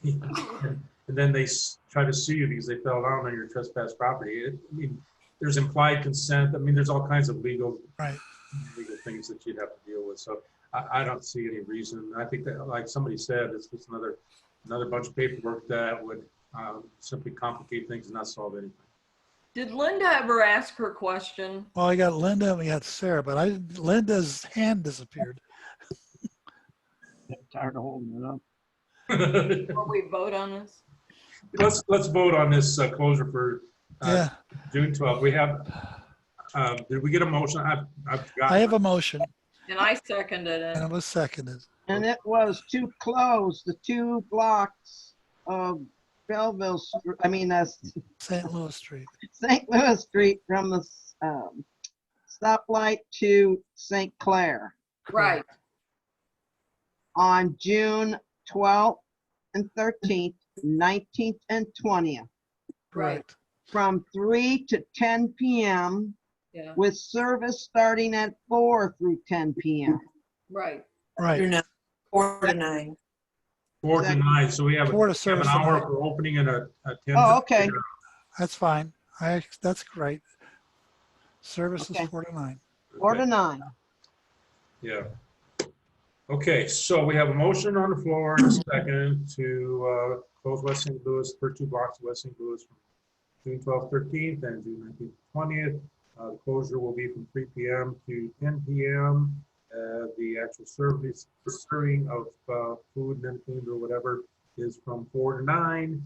and then they try to sue you because they fell down on your trespass property. There's implied consent. There's all kinds of legal things that you'd have to deal with. So I don't see any reason. I think that, like somebody said, it's just another bunch of paperwork that would simply complicate things and not solve anything.
Did Linda ever ask her question?
Well, I got Linda and we got Sarah, but Linda's hand disappeared.
Tired of holding it up.
Will we vote on this?
Let's vote on this closure for June 12th. We have. Did we get a motion?
I have a motion.
And I seconded it.
And it was seconded.
And it was to close the 2 blocks of Belleville,
St. Louis Street.
St. Louis Street from the stoplight to St. Clair.
Right.
On June 12th and 13th, 19th and 20th.
Right.
From 3 to 10 p.m.
Yeah.
with service starting at 4 through 10 p.m.
Right.
Right.
4 to 9.
4 to 9. So we have,
Four to
an
service
hour
tonight.
for opening and a 10.
Oh, okay.
That's fine. That's great. Service is 4 to 9.
4 to 9.
Yeah. Okay, so we have a motion on the floor and a second to close West St. Louis, for 2 blocks of West St. Louis from June 12th, 13th and June 19th, 20th. The closure will be from 3 p.m. to 10 p.m. The actual serving of food and entertainment or whatever is from 4 to 9.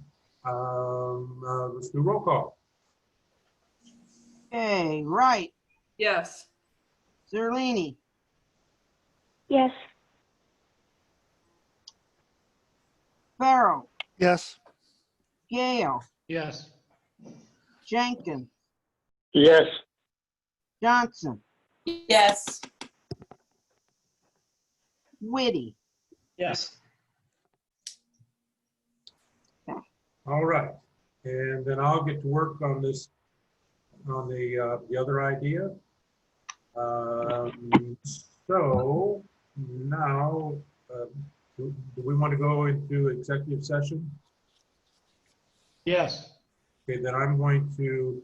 Let's do roll call.
Okay, Wright,
Yes.
Zerlini,
Yes.
Farrell,
Yes.
Gale,
Yes.
Jenkins,
Yes.
Johnson,
Yes.
Whitty.
Yes.
All right, and then I'll get to work on this, on the other idea. So now, do we want to go into executive session?
Yes.
Okay, then I'm going to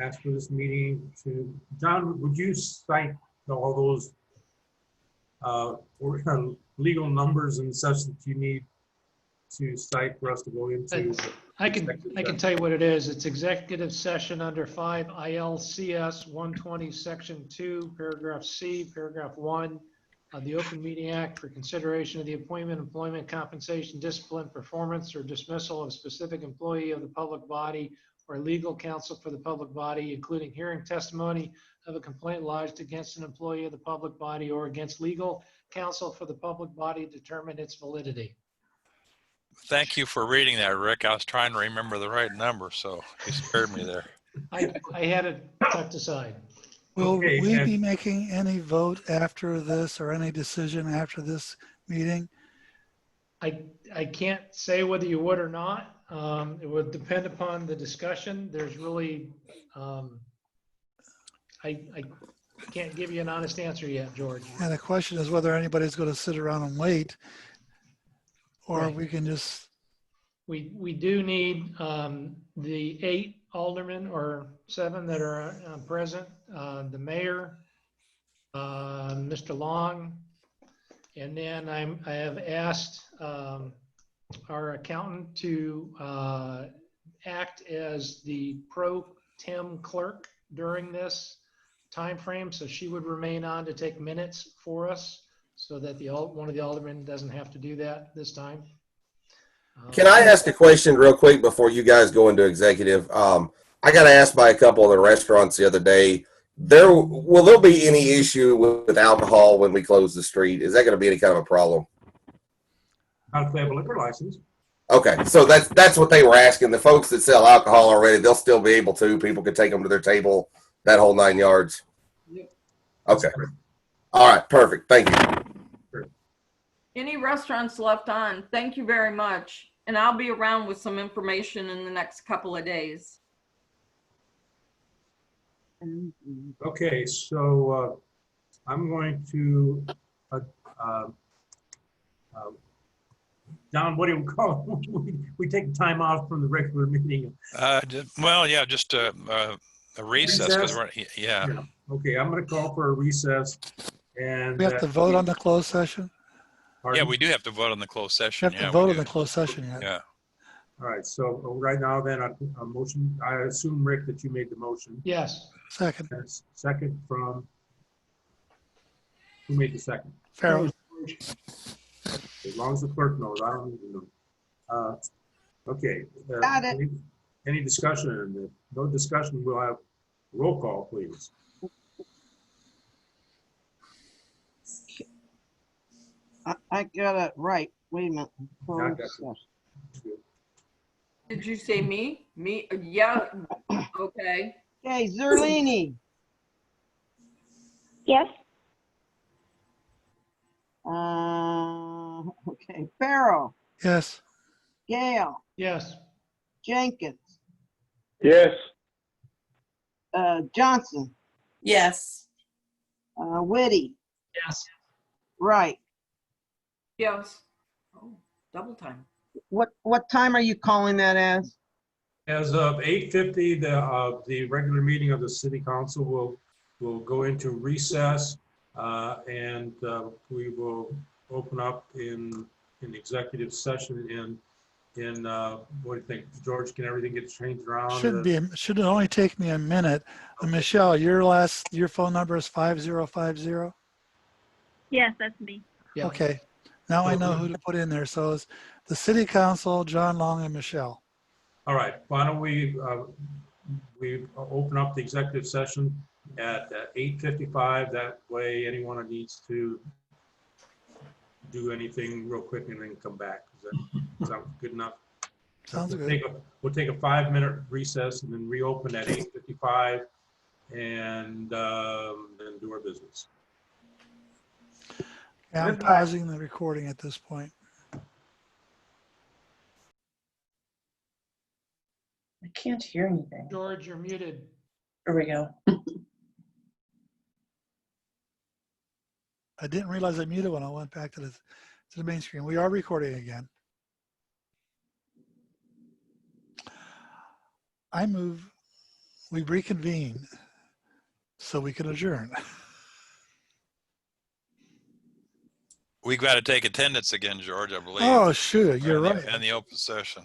ask for this meeting to, John, would you cite all those legal numbers and such that you need to cite for us to go into?
I can tell you what it is. It's executive session under 5 ILCS 120, section 2, paragraph C, paragraph 1 of the Open Meeting Act for consideration of the appointment, employment, compensation, discipline, performance, or dismissal of a specific employee of the public body or legal counsel for the public body, including hearing testimony of a complaint lodged against an employee of the public body or against legal counsel for the public body to determine its validity.
Thank you for reading that, Rick. I was trying to remember the right number, so you spared me there.
I had it tucked aside.
Will
Okay,
we
and-
be making any vote after this or any decision after this meeting?
I can't say whether you would or not. It would depend upon the discussion. There's really, I can't give you an honest answer yet, George.
And the question is whether anybody's going to sit around and wait, or
Right.
we can just,
We do need the 8 aldermen or 7 that are present, the mayor, Mr. Long, and then I have asked our accountant to act as the pro tem clerk during this time frame, so she would remain on to take minutes for us, so that one of the aldermen doesn't have to do that this time.
Can I ask a question real quick before you guys go into executive? I got asked by a couple of the restaurants the other day, will there be any issue with alcohol when we close the street? Is that going to be any kind of a problem?
Not if they have a liquor license.
Okay, so that's what they were asking. The folks that sell alcohol already, they'll still be able to. People could take them to their table, that whole 9 yards.
Yep.
Okay. All right, perfect. Thank you.
Any restaurants left on, thank you very much. And I'll be around with some information in the next couple of days.
Okay, so I'm going to, Don, what do you call it? We take time off from the regular meeting.
Well, yeah, just a recess. 'Cause yeah.
Okay, I'm going to call for a recess. And
we have to vote on the closed session?
Pardon?
Yeah, we do have to vote on the closed
We
session.
have to
Yeah,
vote
we
on
do.
the closed session yet.
Yeah.
All right, so right now then, a motion, I assume, Rick, that you made the motion.
Yes.
Second.
Second from, who made the second?
Farrell.
As long as the clerk knows, I don't even know. Okay.
Got it.
Any discussion? No discussion, we'll have roll call, please.
I got it right. Wait a minute.
I got it.
Did you say me? Me? Yeah. Okay.
Okay, Zerlini.
Yes.
Okay, Farrell,
Yes.
Gale,
Yes.
Jenkins,
Yes.
Johnson,
Yes.
Whitty,
Yes.
Wright.
Yes. Oh, double time.
What time are you calling that as?
As of 8:50, the regular meeting of the city council will go into recess, and we will open up in executive session in what do you think, George? Can everything get changed around?
Should only take me a minute. Michelle, your phone number is 5050?
Yes, that's me.
Yeah.
Okay. Now I know who to put in there. So it's the city council, John Long and Michelle.
All right, why don't we open up the executive session at 8:55. That way anyone who needs to do anything real quick and then come back. Does that sound good enough?
Sounds good.
We'll take a 5-minute recess and then reopen at 8:55 and then do our business.
Yeah, I'm pausing the recording at this point.
I can't hear anything.
George, you're muted.
There we go.
I didn't realize I muted when I went back to the main screen. We are recording again. I move we reconvene so we can adjourn.
We got to take attendance again, George, I believe.
Oh, shoot, you're right.
And the open session.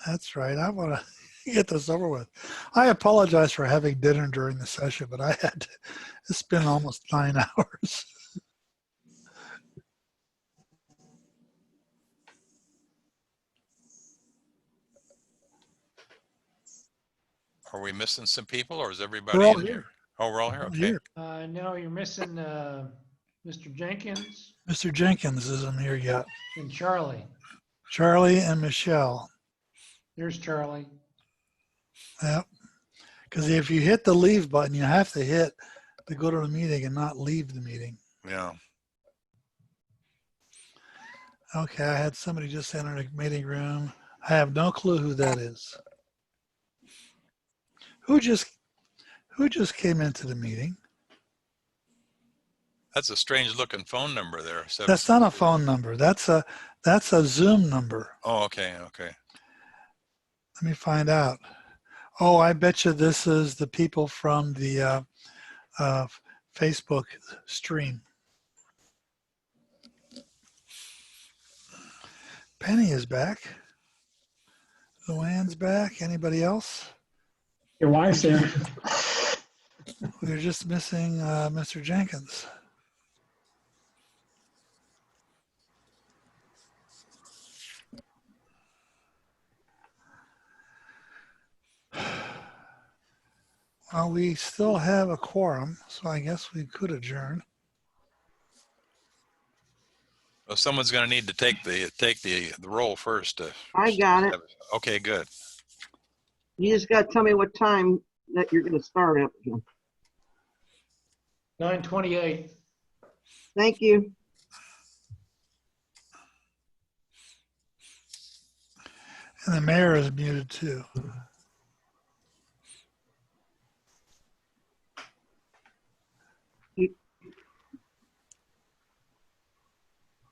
That's right. I want to get this over with. I apologize for having dinner during the session, but I had to, it's been almost 9 hours.
Are we missing some people, or is everybody
We're all
in
here.
here? Oh, we're all here.
All
Okay.
here.
No, you're missing Mr. Jenkins
Mr. Jenkins isn't here yet.
and Charlie.
Charlie and Michelle.
There's Charlie.
Yep. Because if you hit the leave button, you have to hit to go to the meeting and not leave the meeting.
Yeah.
Okay, I had somebody just enter the meeting room. I have no clue who that is. Who just came into the meeting?
That's a strange looking phone number there.
That's not a phone number. That's a Zoom number.
Oh, okay. Okay.
Let me find out. Oh, I bet you this is the people from the Facebook stream. Penny is back. Luann's back. Anybody else?
Your wife's there.
We're just missing Mr. Jenkins. Well, we still have a quorum, so I guess we could adjourn.
Well, someone's going to need to take the roll first.
I got it.
Okay, good.
You just got to tell me what time that you're going to start up again.
9:28.
Thank you.
And the mayor is muted too.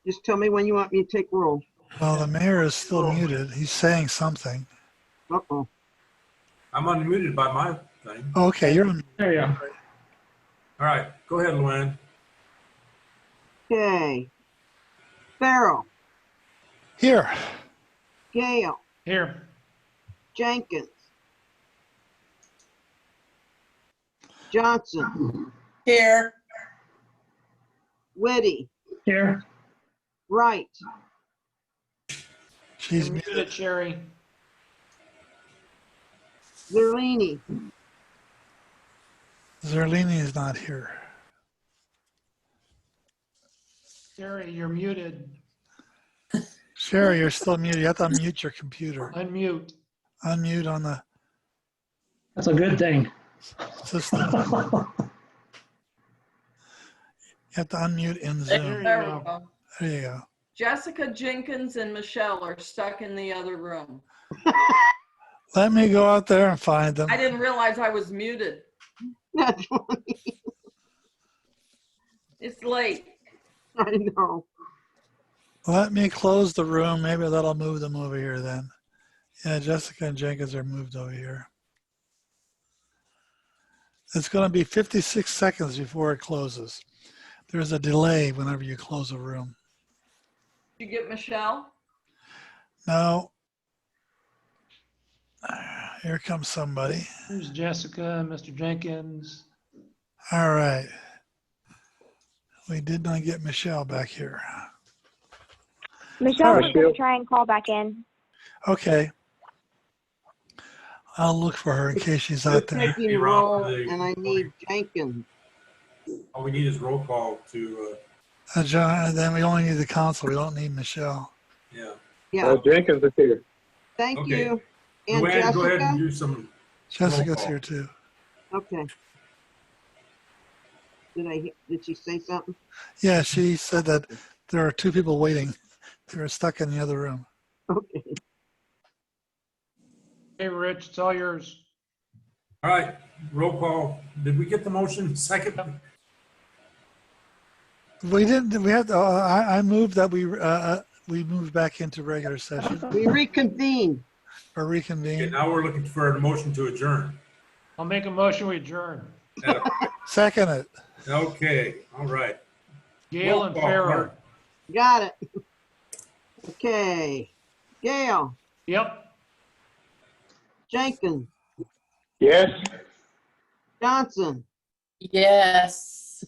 Just tell me when you want me to take roll.
Well, the mayor is still muted. He's saying something.
Uh-oh.
I'm unmuted by my thing.
Okay, you're on.
There you go.
All right, go ahead, Luann.
Okay. Farrell,
Here.
Gale,
Here.
Jenkins, Johnson,
Here.
Whitty,
Here.
Wright,
She's
You're muted, Sherry.
Zerlini,
Zerlini is not here.
Sherry, you're muted.
Sherry, you're still muted. You have to unmute your computer.
Unmute.
Unmute on the
That's a good thing.
system. You have to unmute in Zoom.
There you
There we
go.
go.
There you go.
Jessica Jenkins and Michelle are stuck in the other room.
Let me go out there and find them.
I didn't realize I was muted.
That's funny.
It's late.
I know.
Let me close the room. Maybe that'll move them over here then. Yeah, Jessica and Jenkins are moved over here. It's going to be 56 seconds before it closes. There's a delay whenever you close a room.
Did you get Michelle?
No. Here comes somebody.
Here's Jessica, Mr. Jenkins.
All right. We did not get Michelle back here.
Michelle
All
was
right.
going to try and call back in.
Okay. I'll look for her in case she's out there.
Taking roll, and I need Jenkins.
All we need is roll call to,
John, then we only need the council. We don't need Michelle.
yeah.
Yeah.
Jenkins is here.
Thank
Okay.
you. And
Luann, go ahead and
Jessica?
do some.
Jessica's
roll call.
here too.
Okay. Did she say something?
Yeah, she said that there are two people waiting. They were stuck in the other room.
Okay.
Hey, Rich, it's all yours.
All right, roll call. Did we get the motion second?
We didn't, we had, I moved that we moved back into regular session
We reconvene.
or
Okay,
reconvene.
now we're looking for a motion to adjourn.
I'll make a motion, we adjourn.
Second it.
Okay, all right.
Gail
Roll
and
call,
Farrell.
clerk.
Got it. Okay. Gail,
Yep.
Jenkins,
Yes?
Johnson,
Yes.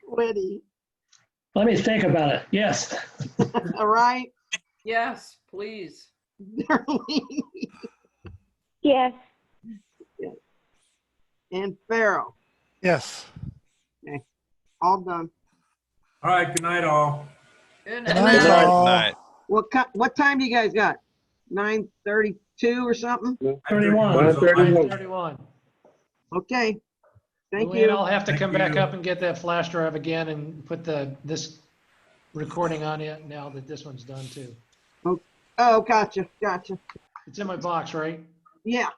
Whitty.
Let me think about it. Yes.
All right.
Yes, please.
Darlene
Yes.
and Farrell.
Yes.
Okay. All done.
All right, good night, all.
Good
Good
night.
night, all.
Night.
What time do you guys got? 9:32 or something?
31.
9:31.
31.
Okay. Thank
Luann,
you.
I'll have to
Thank
come back
you.
up and get that flash drive again and put this recording on it now that this one's done too.
Oh, gotcha.
It's in my box, right?
Yeah.